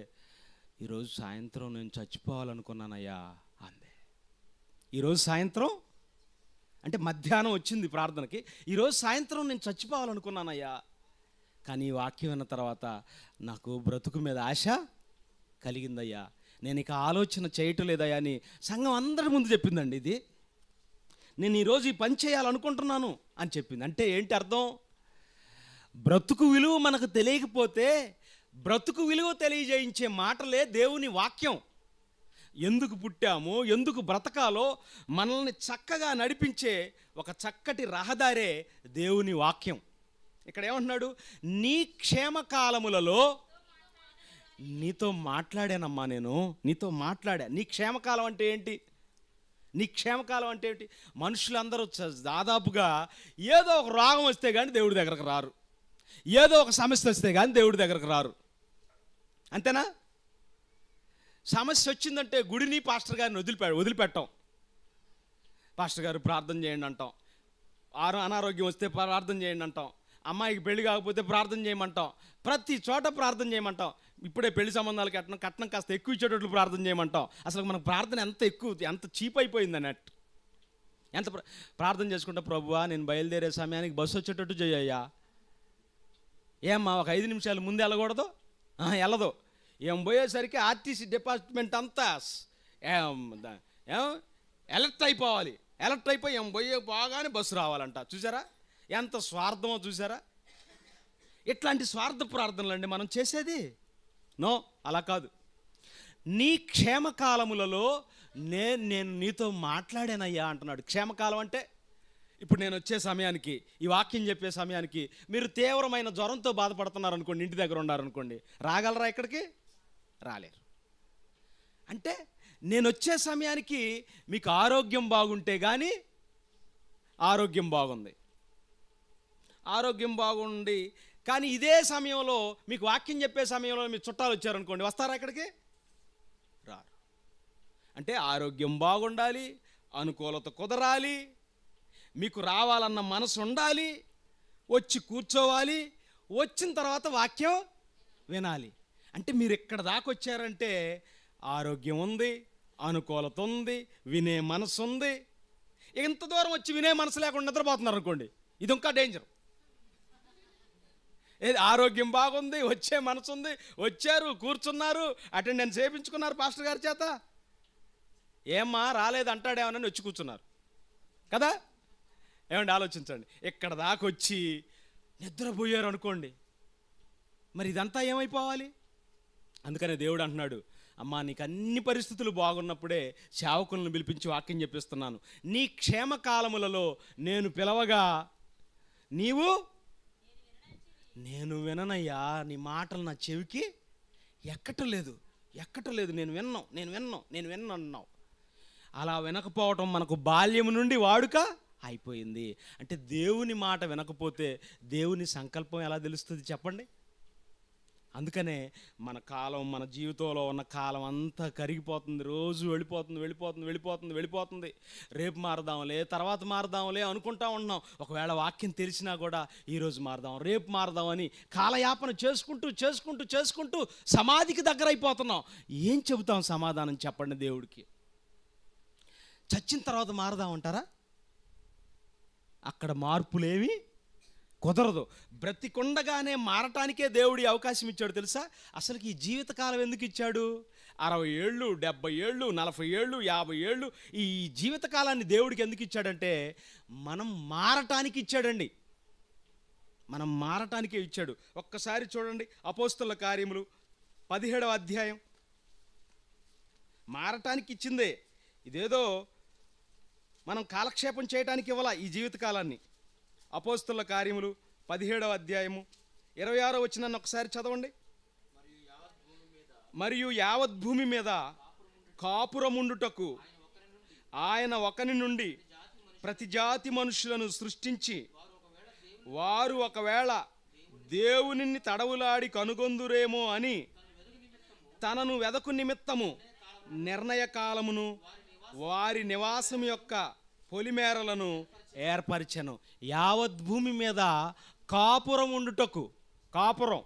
ఈరోజు సాయంత్రం నేను చచ్చిపోవాలనుకున్నానయ్యా అంది. ఈరోజు సాయంత్రం అంటే మధ్యాహ్నం వచ్చింది ప్రార్థనకి. ఈరోజు సాయంత్రం నేను చచ్చిపోవాలనుకున్నానయ్యా, కానీ ఈ వాక్యం విన్న తర్వాత నాకు బ్రతుకు మీద ఆశ కలిగిందయ్యా, నేను ఇక ఆలోచన చేయటం లేదయ్యా అని సంఘం అందరి ముందు చెప్పిందండి. ఇది నేను ఈరోజు ఈ పని చేయాలనుకుంటున్నాను అని చెప్పింది. అంటే ఏంటి అర్థం? బ్రతుకు విలువ మనకు తెలియకపోతే బ్రతుకు విలువ తెలియజేయించే మాటలే దేవుని వాక్యం. ఎందుకు పుట్టామో, ఎందుకు బ్రతకాలో మనల్ని చక్కగా నడిపించే ఒక చక్కటి రహదారే దేవుని వాక్యం. ఇక్కడ ఏమంటున్నాడు? నీ క్షేమకాలములలో నీతో మాట్లాడానమ్మా, నేను నీతో మాట్లాడా. నీ క్షేమకాలం అంటే ఏంటి? నీ క్షేమకాలం అంటే ఏంటి? మనుషులందరూ దాదాపుగా ఏదో ఒక రోగం వస్తే కానీ దేవుడి దగ్గరకు రారు, ఏదో ఒక సమస్య వస్తే కానీ దేవుడి దగ్గరకు రారు. అంతేనా? సమస్య వచ్చిందంటే గుడిని పాస్టర్ గారిని వదిలిపెట్టాం. పాస్టర్ గారు ప్రార్థన చేయండి అంటాం, అనారోగ్యం వస్తే ప్రార్థన చేయండి అంటాం, అమ్మాయికి పెళ్లి కాకపోతే ప్రార్థన చేయమంటాం, ప్రతి చోట ప్రార్థన చేయమంటాం. ఇప్పుడే పెళ్లి సంబంధాలు కట్నం కాస్త ఎక్కువ ఇచ్చేటట్లు ప్రార్థన చేయమంటాం. అసలు మనకు ప్రార్థన ఎంత చీప్ అయిపోయింది అన్నట్టు. ఎంత ప్రార్థన చేసుకుంటా, ప్రభువా నేను బయలుదేరే సమయానికి బస్సు వచ్చేటట్టు చేయయ్యా. ఏమ్మా ఒక 5 నిమిషాలు ముందు వెళ్ళకూడదు? వెళ్ళదు. ఏం పోయేసరికి ఆర్టీసీ డిపార్ట్మెంట్ అంతా ఎలర్ట్ అయిపోవాలి. ఎలర్ట్ అయిపోయి ఏం పోయే బాగానే బస్సు రావాలంట. చూసారా ఎంత స్వార్థమో? చూసారా? ఇట్లాంటి స్వార్థ ప్రార్థనలు అండి మనం చేసేది. నో, అలా కాదు. నీ క్షేమకాలములలో నేను నీతో మాట్లాడానయ్యా అంటున్నాడు. క్షేమకాలం అంటే ఇప్పుడు నేను వచ్చే సమయానికి, ఈ వాక్యం చెప్పే సమయానికి మీరు తీవ్రమైన జ్వరంతో బాధపడుతున్నారనుకోండి, ఇంటి దగ్గర ఉన్నారనుకోండి, రాగలరా? ఇక్కడికి రాలేరు. అంటే నేను వచ్చే సమయానికి మీకు ఆరోగ్యం బాగుంటే కానీ, ఆరోగ్యం బాగుంది, ఆరోగ్యం బాగుండి కానీ ఇదే సమయంలో మీకు వాక్యం చెప్పే సమయంలో మీ చుట్టాలు వచ్చారనుకోండి, వస్తారా ఇక్కడికి? రారు. అంటే ఆరోగ్యం బాగుండాలి, అనుకూలత కుదరాలి, మీకు రావాలన్న మనసు ఉండాలి, వచ్చి కూర్చోవాలి, వచ్చిన తర్వాత వాక్యం వినాలి. అంటే మీరు ఇక్కడ దాకా వచ్చారంటే ఆరోగ్యం ఉంది, అనుకూలత ఉంది, వినే మనసు ఉంది. ఇంత దూరం వచ్చి వినే మనసు లేకుండా నిద్రపోతున్నారు అనుకోండి, ఇది ఇంకా డేంజర్. ఏది ఆరోగ్యం బాగుంది, వచ్చే మనసు ఉంది, వచ్చారు, కూర్చున్నారు, అటెండెన్స్ చేయించుకున్నారు పాస్టర్ గారి చేత, ఏమ్మా రాలేదు అంటాడేమోనని వచ్చి కూర్చున్నారు కదా. ఏమండి ఆలోచించండి, ఇక్కడ దాకా వచ్చి నిద్రపోయారు అనుకోండి, మరి ఇదంతా ఏమైపోవాలి? అందుకనే దేవుడు అంటున్నాడు, అమ్మా నీకు అన్ని పరిస్థితులు బాగున్నప్పుడే సేవకులను పిలిపించి వాక్యం చెప్పిస్తున్నాను. నీ క్షేమకాలములలో నేను పిలవగా నేను విననయ్యా, నీ మాటలు నా చెవికి ఎక్కటలేదు. నేను విన్నాను అన్నావు. అలా వినకపోవటం మనకు బాల్యం నుండి వాడుక అయిపోయింది. అంటే దేవుని మాట వినకపోతే దేవుని సంకల్పం ఎలా తెలుస్తుంది చెప్పండి? అందుకనే మన కాలం, మన జీవితంలో ఉన్న కాలం అంతా కరిగిపోతుంది, రోజు వెళ్ళిపోతుంది. రేపు మారదాంలే, తర్వాత మారదాంలే అనుకుంటా ఉన్నాం. ఒకవేళ వాక్యం తెలిసినా కూడా ఈరోజు మారదాం, రేపు మారదాం అని కాలయాపన చేసుకుంటూ సమాధికి దగ్గర అయిపోతున్నాం. ఏం చెబుతాం సమాధానం చెప్పండి దేవుడికి? చచ్చిన తర్వాత మారదామంటారా? అక్కడ మార్పులేవి కుదరదు. బ్రతికుండగానే మారటానికే దేవుడి అవకాశం ఇచ్చాడు తెలుసా? అసలుకి ఈ జీవితకాలం ఎందుకు ఇచ్చాడు? 60 ఏళ్ళు, 70 ఏళ్ళు, 40 ఏళ్ళు, 50 ఏళ్ళు, ఈ జీవితకాలాన్ని దేవుడికి ఎందుకు ఇచ్చాడంటే మనం మారటానికి ఇచ్చాడండి. మనం మారటానికే ఇచ్చాడు. ఒక్కసారి చూడండి, అపోస్తలుల కార్యములు 17వ అధ్యాయం. మారటానికి ఇచ్చిందే, ఇదేదో మనం కాలక్షేపం చేయడానికి ఇవ్వాల ఈ జీవితకాలాన్ని. అపోస్తలుల కార్యములు 17వ అధ్యాయము 26వ వచనాన్ని ఒకసారి చదవండి. మరియు యావత్ భూమి మీద కాపురముండుటకు ఆయన ఒకని నుండి ప్రతి జాతి మనుషులను సృష్టించి, వారు ఒకవేళ దేవునిని తడవులాడి కనుగొందురేమో అని తనను వెదకు నిమిత్తము నిర్ణయ కాలమును వారి నివాసం యొక్క పొలిమేరలను ఏర్పరిచెను. యావత్ భూమి మీద కాపురం ఉండుటకు, కాపురం,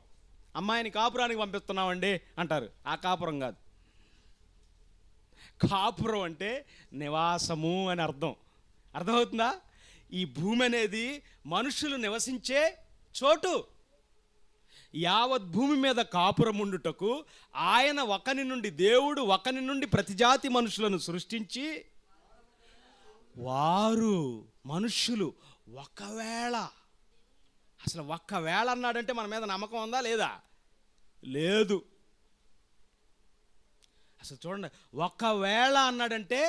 అమ్మాయిని కాపురానికి పంపిస్తున్నామండి అంటారు, ఆ కాపురం కాదు. కాపురం అంటే నివాసము అని అర్థమవుతుందా? ఈ భూమి అనేది మనుషులు నివసించే చోటు. యావత్ భూమి మీద కాపురం ఉండుటకు ఆయన దేవుడు ఒకని నుండి ప్రతి జాతి మనుషులను సృష్టించి, వారు మనుష్యులు ఒకవేళ, అసలు ఒక్కవేళ అన్నాడంటే మన మీద నమ్మకం ఉందా లేదా? లేదు. అసలు చూడండి, ఒకవేళ అన్నాడంటే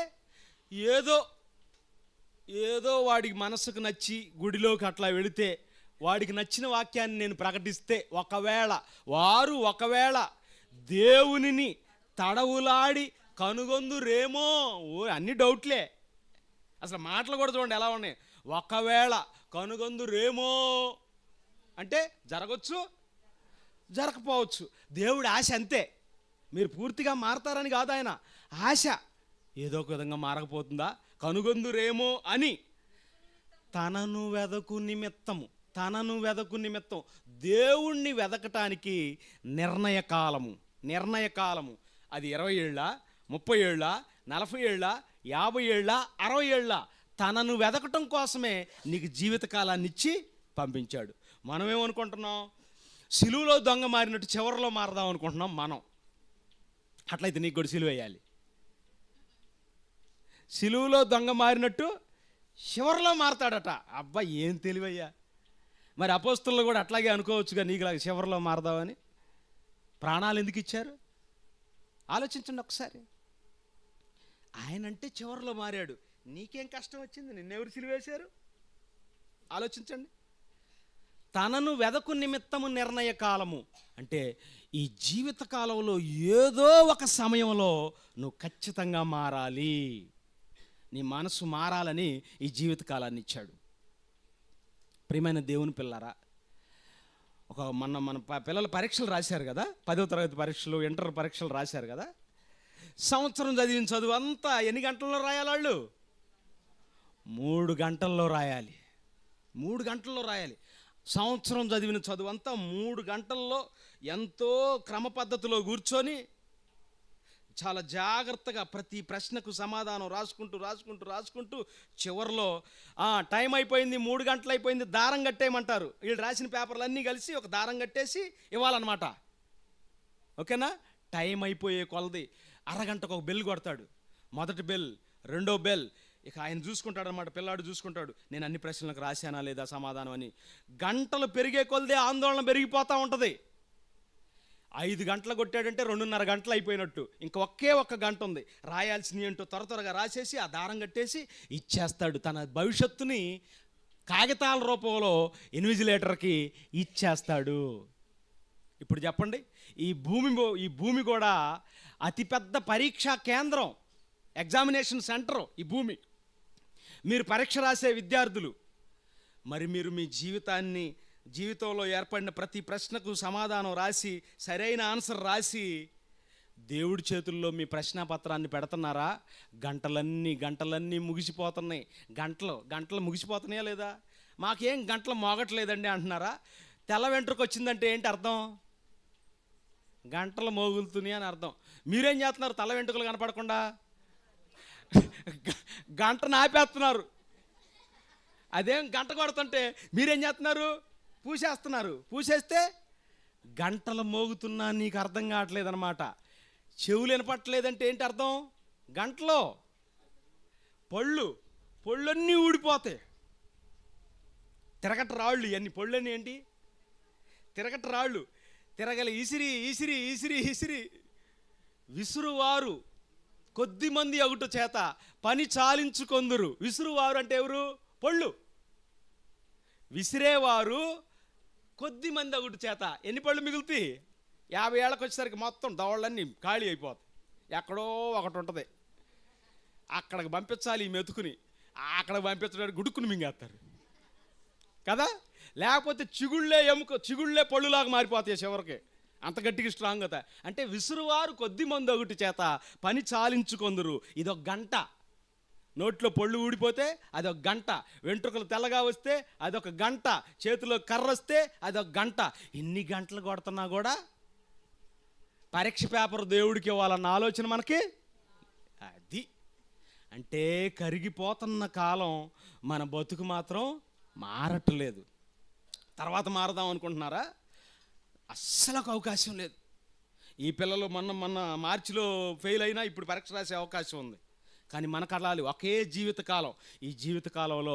ఏదో వాడికి మనసుకు నచ్చి గుడిలోకి అట్లా వెళితే, వాడికి నచ్చిన వాక్యాన్ని నేను ప్రకటిస్తే, ఒకవేళ దేవునిని తడవులాడి కనుగొందురేమో. అన్ని డౌట్లే. అసలు మాటలు కూడా చూడండి ఎలా ఉన్నాయి. ఒకవేళ కనుగొందురేమో అంటే జరగచ్చు, జరగకపోవచ్చు. దేవుడి ఆశ అంతే. మీరు పూర్తిగా మారతారని కాదు ఆయన ఆశ. ఏదో ఒక విధంగా మారకపోతుందా, కనుగొందురేమో అని తనను వెదకు నిమిత్తం దేవుణ్ణి వెదకటానికి నిర్ణయ కాలము. అది 20 ఏళ్ళ, 30 ఏళ్ళ, 40 ఏళ్ళ, 50 ఏళ్ళ, 60 ఏళ్ళ, తనను వెదకటం కోసమే నీకు జీవితకాలాన్ని ఇచ్చి పంపించాడు. మనమేమనుకుంటున్నాం? సిలువలో దొంగ మారినట్టు చివరిలో మారదాం అనుకుంటున్నాం మనం. అట్లయితే నీకు కూడా సిలువ వేయాలి. సిలువలో దొంగ మారినట్టు చివరిలో మారతాడట. అబ్బా ఏం తెలివయ్యా! మరి అపోస్తలులు కూడా అట్లాగే అనుకోవచ్చుగా, నీకులాగా చివరిలో మారదామని. ప్రాణాలు ఎందుకు ఇచ్చారు ఆలోచించండి ఒకసారి. ఆయనంటే చివరిలో మారాడు, నీకేం కష్టం వచ్చింది? నిన్నెవరు సిలువేశారు? ఆలోచించండి. తనను వెదకు నిమిత్తము నిర్ణయ కాలము అంటే ఈ జీవిత కాలంలో ఏదో ఒక సమయంలో నువ్వు ఖచ్చితంగా మారాలి. నీ మనసు మారాలని ఈ జీవితకాలాన్ని ఇచ్చాడు. ప్రియమైన దేవుని పిల్లరా, మన పిల్లలు పరీక్షలు రాశారు కదా, 10వ తరగతి పరీక్షలు, ఇంటర్ పరీక్షలు రాశారు కదా. సంవత్సరం చదివిన చదువు అంతా ఎన్ని గంటల్లో రాయాలి వాళ్ళు? 3 గంటల్లో రాయాలి. 3 గంటల్లో రాయాలి. సంవత్సరం చదివిన చదువు అంతా 3 గంటల్లో ఎంతో క్రమ పద్ధతిలో కూర్చొని చాలా జాగ్రత్తగా ప్రతి ప్రశ్నకు సమాధానం రాసుకుంటూ చివరిలో టైం అయిపోయింది, 3 గంటలు అయిపోయింది, దారం కట్టేయమంటారు. వీళ్ళు రాసిన పేపర్లు అన్నీ కలిసి ఒక దారం కట్టేసి ఇవ్వాలన్నమాట. ఓకేనా? టైం అయిపోయే కొలది అరగంటకు ఒక బెల్ కొడతాడు. మొదటి బెల్, రెండో బెల్. ఇక ఆయన చూసుకుంటాడు అన్నమాట, పిల్లాడు చూసుకుంటాడు, నేను అన్ని ప్రశ్నలకు రాశానా లేదా సమాధానం అని. గంటలు పెరిగే కొలదే ఆందోళన పెరిగిపోతూ ఉంటుంది. 5 గంటలు కొట్టాడంటే 2:30 గంటలు అయిపోయినట్టు. ఇంక ఒక్క గంట ఉంది, రాయాల్సినవి ఏంటో త్వరగా రాసేసి ఆ దారం కట్టేసి ఇచ్చేస్తాడు. తన భవిష్యత్తుని కాగితాల రూపంలో ఇన్విజిలేటర్కి ఇచ్చేస్తాడు. ఇప్పుడు చెప్పండి, ఈ భూమి కూడా అతిపెద్ద పరీక్షా కేంద్రం, ఎగ్జామినేషన్ సెంటర్ ఈ భూమి. మీరు పరీక్ష రాసే విద్యార్థులు, మరి మీరు మీ జీవితంలో ఏర్పడిన ప్రతి ప్రశ్నకు సమాధానం రాసి సరైన ఆన్సర్ రాసి దేవుడి చేతుల్లో మీ ప్రశ్నాపత్రాన్ని పెడుతున్నారా? గంటలన్నీ ముగిసిపోతున్నాయి. గంటలు ముగిసిపోతున్నాయా లేదా? మాకేం గంటలు మోగట్లేదండి అంటున్నారా? తెల్ల వెంట్రుక వచ్చిందంటే ఏంటి అర్థం? గంటలు మోగులుతున్నాయి అని అర్థం. మీరేం చేస్తున్నారు? తల వెంట్రుకలు కనపడకుండా గంటను ఆపేస్తున్నారు. అదేం గంట కొడుతుంటే మీరేం చేస్తున్నారు? పూసేస్తే గంటలు మోగుతున్నా నీకు అర్థం కావట్లేదన్నమాట. చెవులు వినపట్టలేదంటే ఏంటి అర్థం? గంటలో పళ్ళన్నీ ఊడిపోతాయి. తిరగట రాళ్ళు, ఇవన్నీ పళ్ళన్నీ ఏంటి? తిరగట రాళ్ళు. తిరగలి ఇసిరి విసురువారు కొద్దిమంది అగుట చేత పని చాలించుకొందురు. విసురువారు అంటే ఎవరు? పళ్ళు. విసిరేవారు కొద్దిమంది అగుట చేత ఎన్ని పళ్ళు మిగులుతాయి? 50 ఏళ్ళకి వచ్చేసరికి మొత్తం దవళ్ళన్నీ ఖాళీ అయిపోతాయి. ఎక్కడో ఒకటి ఉంటుంది, అక్కడికి పంపించాలి ఈ మెతుకుని. అక్కడికి పంపించడానికి గుడుక్కుని మింగేస్తారు కదా. లేకపోతే చిగుళ్ళే పళ్ళులాగా మారిపోతాయి చివరికి, అంత గట్టిగా స్ట్రాంగ్ అవుతాయి. అంటే విసురువారు కొద్దిమంది ఒకటి చేత పని చాలించుకొందురు. ఇదొక గంట. నోట్లో పళ్ళు ఊడిపోతే అదొక గంట, వెంట్రుకలు తెల్లగా వస్తే అదొక గంట, చేతిలో కర్ర వస్తే అదొక గంట. ఇన్ని గంటలు కొడుతున్నా కూడా పరీక్ష పేపర్ దేవుడికి ఇవ్వాలన్న ఆలోచన మనకి. అది అంటే కరిగిపోతున్న కాలం, మన బతుకు మాత్రం మారట్లేదు. తర్వాత మారదాం అనుకుంటున్నారా? అస్సలు ఒక అవకాశం లేదు. ఈ పిల్లలు మొన్న మార్చిలో ఫెయిల్ అయినా ఇప్పుడు పరీక్ష రాసే అవకాశం ఉంది. కానీ మనకు అలాలి ఒకే జీవితకాలం. ఈ జీవితకాలంలో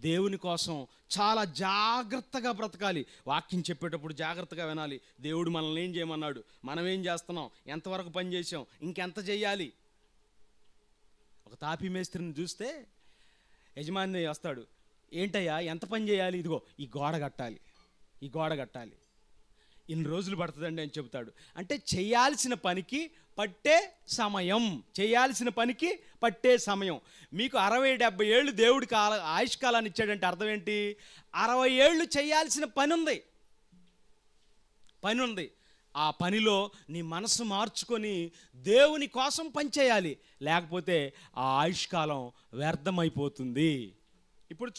దేవుని కోసం చాలా జాగ్రత్తగా బ్రతకాలి. వాక్యం చెప్పేటప్పుడు జాగ్రత్తగా వినాలి. దేవుడు మనల్ని ఏం చేయమన్నాడు, మనం ఏం చేస్తున్నాం, ఎంతవరకు పని చేసాం, ఇంకెంత చేయాలి. ఒక తాపీ మేస్త్రిని చూస్తే యజమాని వస్తాడు, ఏంటయ్యా ఎంత పని చేయాలి? ఇదిగో ఈ గోడ కట్టాలి, ఇన్ని రోజులు పడుతుందండి అని చెబుతాడు. అంటే చేయాల్సిన పనికి పట్టే సమయం. మీకు 60-70 ఏళ్ళు దేవుడి ఆయుష్కాలాన్ని ఇచ్చాడంటే అర్థం ఏంటి? 60 ఏళ్ళు చేయాల్సిన పని ఉంది. ఆ పనిలో నీ మనసు మార్చుకొని దేవుని కోసం పనిచేయాలి, లేకపోతే ఆ ఆయుష్కాలం వ్యర్థమైపోతుంది. ఇప్పుడు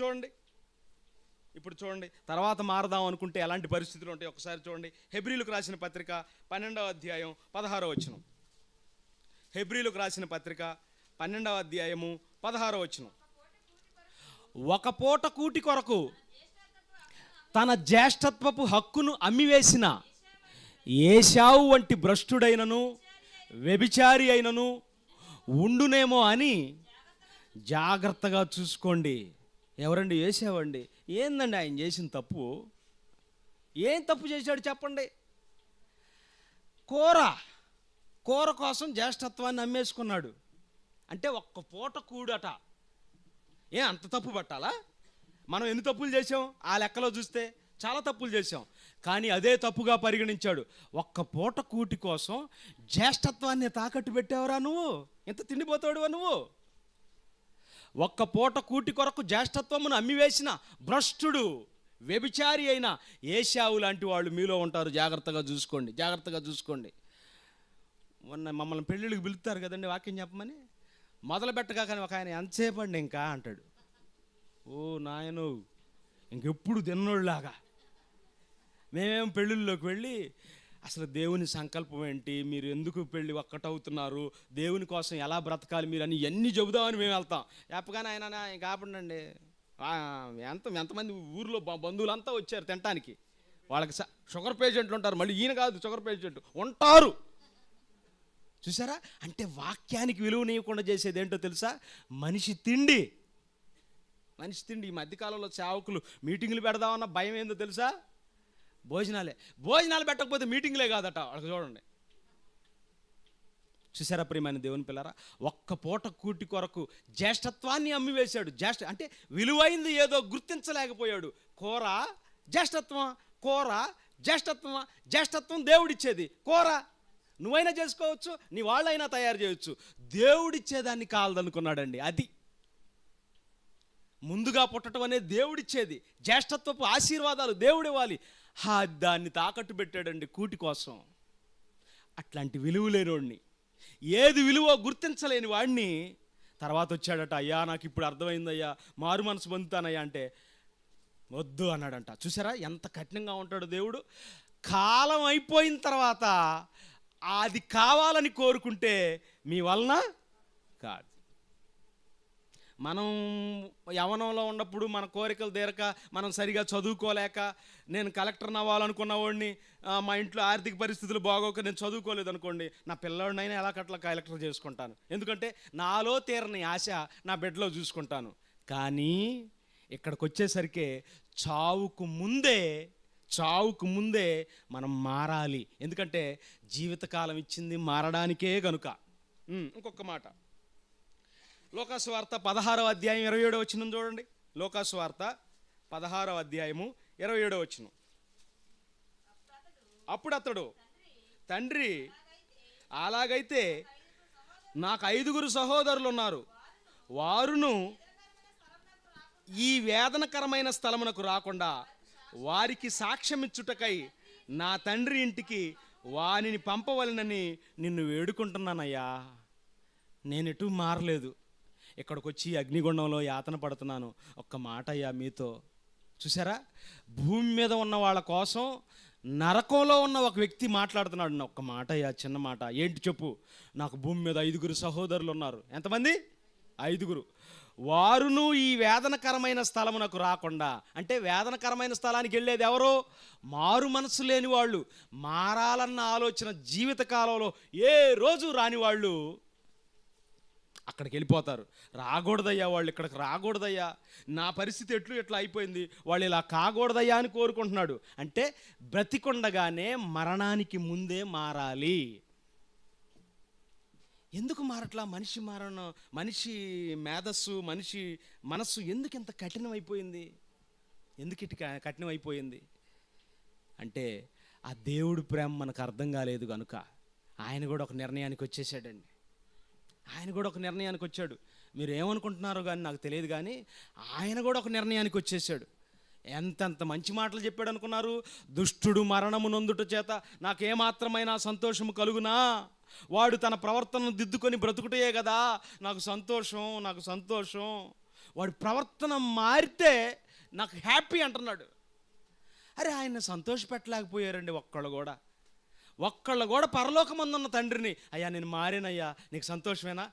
చూడండి తర్వాత మారదాం అనుకుంటే ఎలాంటి పరిస్థితులు ఉంటాయి ఒకసారి చూడండి. హెబ్రీలకు రాసిన పత్రిక 12వ అధ్యాయం 16వ వచనం. హెబ్రీలకు రాసిన పత్రిక 12వ అధ్యాయము 16వ వచనం. ఒక పూట కూటి కొరకు తన జ్యేష్ఠత్వపు హక్కును అమ్మివేసిన ఏశావు వంటి భ్రష్టుడైనను వ్యభిచారి అయినను ఉండునేమో అని జాగ్రత్తగా చూసుకోండి. ఎవరండి? ఏశావు అండి. ఏందండి ఆయన చేసిన తప్పు? ఏం తప్పు చేశాడు చెప్పండి? కూర కోసం జ్యేష్ఠత్వాన్ని అమ్మేసుకున్నాడు. అంటే ఒక్క పూట కూడట. అంత తప్పు పట్టాలా? మనం ఎన్ని తప్పులు చేసాం ఆ లెక్కలో చూస్తే? చాలా తప్పులు చేసాం. కానీ అదే తప్పుగా పరిగణించాడు. ఒక్క పూట కూటి కోసం జ్యేష్ఠత్వాన్ని తాకట్టు పెట్టావురా నువ్వు? ఎంత తిండిపోతాడువా నువ్వు? ఒక్క పూట కూటి కొరకు జ్యేష్ఠత్వమును అమ్మివేసిన భ్రష్టుడు, వ్యభిచారి అయిన ఏశావు లాంటి వాళ్ళు మీలో ఉంటారు. జాగ్రత్తగా చూసుకోండి. మొన్న మమ్మల్ని పెళ్ళిళ్ళకి పిలుస్తారు కదండి వాక్యం చెప్పమని. మొదలు పెట్టగా కానీ ఒక ఆయన ఎంతసేపు అండి ఇంకా అంటాడు. ఓ నాయను, ఇంకెప్పుడు తిన్నోళ్ళలాగా మేమేం పెళ్ళిళ్ళలోకి వెళ్ళి అసలు దేవుని సంకల్పం ఏంటి, మీరు ఎందుకు పెళ్ళి ఒక్కటవుతున్నారు, దేవుని కోసం ఎలా బ్రతకాలి మీరు అని ఇవన్నీ చెబుదామని మేము వెళ్తాం. చెప్పగానే ఆయన కాపండి ఎంతమంది ఊర్లో బంధువులంతా వచ్చారు తినటానికి. వాళ్ళకి షుగర్ పేషెంట్లు ఉంటారు, మళ్ళీ ఈయన కాదు షుగర్ పేషెంట్ ఉంటారు. చూసారా? అంటే వాక్యానికి విలువనివ్వకుండా చేసేది ఏంటో తెలుసా? మనిషి తిండి. ఈ మధ్యకాలంలో సేవకులు మీటింగులు పెడదామన్న భయం ఏందో తెలుసా? భోజనాలు పెట్టకపోతే మీటింగులే కాదట వాళ్ళకి. చూడండి, చూసారా ప్రియమైన దేవుని పిల్లరా? ఒక్క పూట కూటి కొరకు జ్యేష్ఠత్వాన్ని అమ్మివేశాడు. అంటే విలువైంది ఏదో గుర్తించలేకపోయాడు. జ్యేష్ఠత్వం దేవుడిచ్చేది. నువ్వైనా చేసుకోవచ్చు, నీ వాళ్ళైనా తయారు చేయొచ్చు. దేవుడిచ్చేదాన్ని కాలదనుకున్నాడండి. అది ముందుగా పుట్టడం అనేది దేవుడిచ్చేది. జ్యేష్ఠత్వపు ఆశీర్వాదాలు దేవుడు ఇవ్వాలి. దాన్ని తాకట్టు పెట్టాడండి కూటి కోసం. అట్లాంటి విలువ లేనివాడిని, ఏది విలువ గుర్తించలేని వాడిని తర్వాత వచ్చాడట. అయ్యా నాకు ఇప్పుడు అర్థమైందయ్యా, మారు మనసు పొందుతానయ్యా అంటే వద్దు అన్నాడంట. చూసారా ఎంత కఠినంగా ఉంటాడు దేవుడు? కాలం అయిపోయిన తర్వాత అది కావాలని కోరుకుంటే మీ వలన కాదు. మనం యవ్వనంలో ఉన్నప్పుడు మన కోరికలు తీరక, మనం సరిగా చదువుకోలేక, నేను కలెక్టర్ని అవ్వాలనుకున్న వాడిని, మా ఇంట్లో ఆర్థిక పరిస్థితులు బాగోక నేను చదువుకోలేదు అనుకోండి, నా పిల్లవాడినైనా ఎలా కట్లా కలెక్టర్ చేసుకుంటాను. ఎందుకంటే నాలో తీరని ఆశ నా బిడ్డలో చూసుకుంటాను. కానీ ఇక్కడికి వచ్చేసరికి చావుకు ముందే మనం మారాలి. ఎందుకంటే జీవితకాలం ఇచ్చింది మారడానికే కనుక. ఇంకొక మాట, లోకాసు వార్త 16వ అధ్యాయం 27వ వచనం చూడండి. లోకాసు వార్త 16వ అధ్యాయము 27వ వచనం. అప్పుడు అతడు, తండ్రి అలాగైతే నాకు 5 సహోదరులు ఉన్నారు, వారును ఈ వేదనకరమైన స్థలమునకు రాకుండా వారికి సాక్ష్యమిచ్చుటకై నా తండ్రి ఇంటికి వానిని పంపవలనని నిన్ను వేడుకుంటున్నానయ్యా. నేనెటూ మారలేదు, ఇక్కడికి వచ్చి అగ్నిగుండంలో యాతన పడుతున్నాను. ఒక్క మాట అయ్యా మీతో. చూసారా, భూమి మీద ఉన్న వాళ్ళ కోసం నరకంలో ఉన్న ఒక వ్యక్తి మాట్లాడుతున్నాడు. ఒక్క మాట అయ్యా, చిన్న మాట. ఏంటి చెప్పు? నాకు భూమి మీద 5 సహోదరులు ఉన్నారు. ఎంతమంది? 5. వారును ఈ వేదనకరమైన స్థలమునకు రాకుండా, అంటే వేదనకరమైన స్థలానికి వెళ్ళేది ఎవరు? మారు మనసు లేని వాళ్ళు, మారాలన్న ఆలోచన జీవితకాలంలో ఏ రోజు రాని వాళ్ళు అక్కడికి వెళ్ళిపోతారు. రాకూడదయ్యా, వాళ్ళు ఇక్కడికి రాకూడదయ్యా, నా పరిస్థితి ఎట్లా అయిపోయింది, వాళ్ళు ఇలా కాకూడదయ్యా అని కోరుకుంటున్నాడు. అంటే బ్రతికొండగానే మరణానికి ముందే మారాలి. ఎందుకు మారట్లా? మనిషి మేధస్సు, మనిషి మనస్సు ఎందుకు ఇంత కఠినమైపోయింది? ఎందుకు ఇటు కఠినమైపోయింది అంటే ఆ దేవుడి ప్రేమ మనకు అర్థం కాలేదు కనుక ఆయన కూడా ఒక నిర్ణయానికి వచ్చేసాడండి. మీరు ఏమనుకుంటున్నారో కానీ నాకు తెలియదు, కానీ ఆయన కూడా ఒక నిర్ణయానికి వచ్చేసాడు. ఎంతెంత మంచి మాటలు చెప్పాడు అనుకున్నారు? దుష్టుడు మరణము నొందుట చేత నాకేమాత్రమైనా సంతోషము కలుగునా? వాడు తన ప్రవర్తనను దిద్దుకొని బ్రతుకుటయే కదా నాకు సంతోషం. వాడి ప్రవర్తన మారితే నాకు హ్యాపీ అంటున్నాడు. అరే, ఆయన సంతోషపెట్టలేకపోయారండి ఒక్కళ్ళు కూడా పరలోకమందున్న తండ్రిని, అయ్యా నేను మారేనయ్యా, నీకు సంతోషమేనా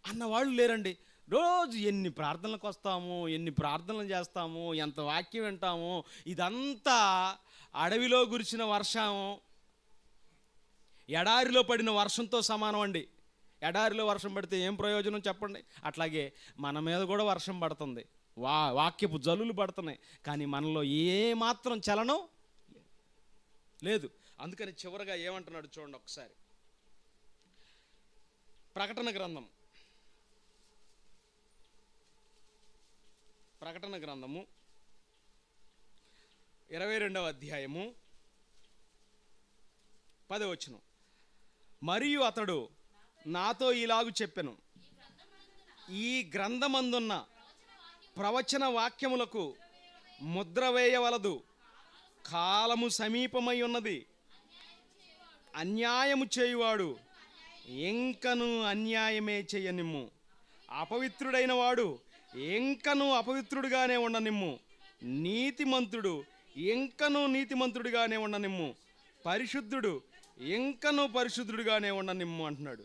అన్నవాళ్ళు లేరండి. రోజు ఎన్ని ప్రార్థనలకు వస్తాము, ఎన్ని ప్రార్థనలు చేస్తాము, ఎంత వాక్యం వింటాము. ఇదంతా అడవిలో కురిసిన వర్షం, ఎడారిలో పడిన వర్షంతో సమానం అండి. ఎడారిలో వర్షం పడితే ఏం ప్రయోజనం చెప్పండి? అట్లాగే మన మీద కూడా వర్షం పడుతుంది, వాక్యపు జల్లులు పడుతున్నాయి, కానీ మనలో ఏమాత్రం చలనం లేదు. అందుకని చివరగా ఏమంటున్నాడు చూడండి ఒకసారి. ప్రకటన గ్రంథము 22వ అధ్యాయము 10వ వచనం. మరియు అతడు నాతో ఇలాగు చెప్పెను, ఈ గ్రంథమందున్న ప్రవచన వాక్యములకు ముద్ర వేయవలదు, కాలము సమీపమై ఉన్నది. అన్యాయము చేయువాడు ఎంకను అన్యాయమే చేయనిమ్ము, అపవిత్రుడైన వాడు ఎంకను అపవిత్రుడుగానే ఉండనిమ్ము, నీతిమంతుడు ఎంకను నీతిమంతుడిగానే ఉండనిమ్ము, పరిశుద్ధుడు ఎంకను పరిశుద్ధుడిగానే ఉండనిమ్ము అంటున్నాడు.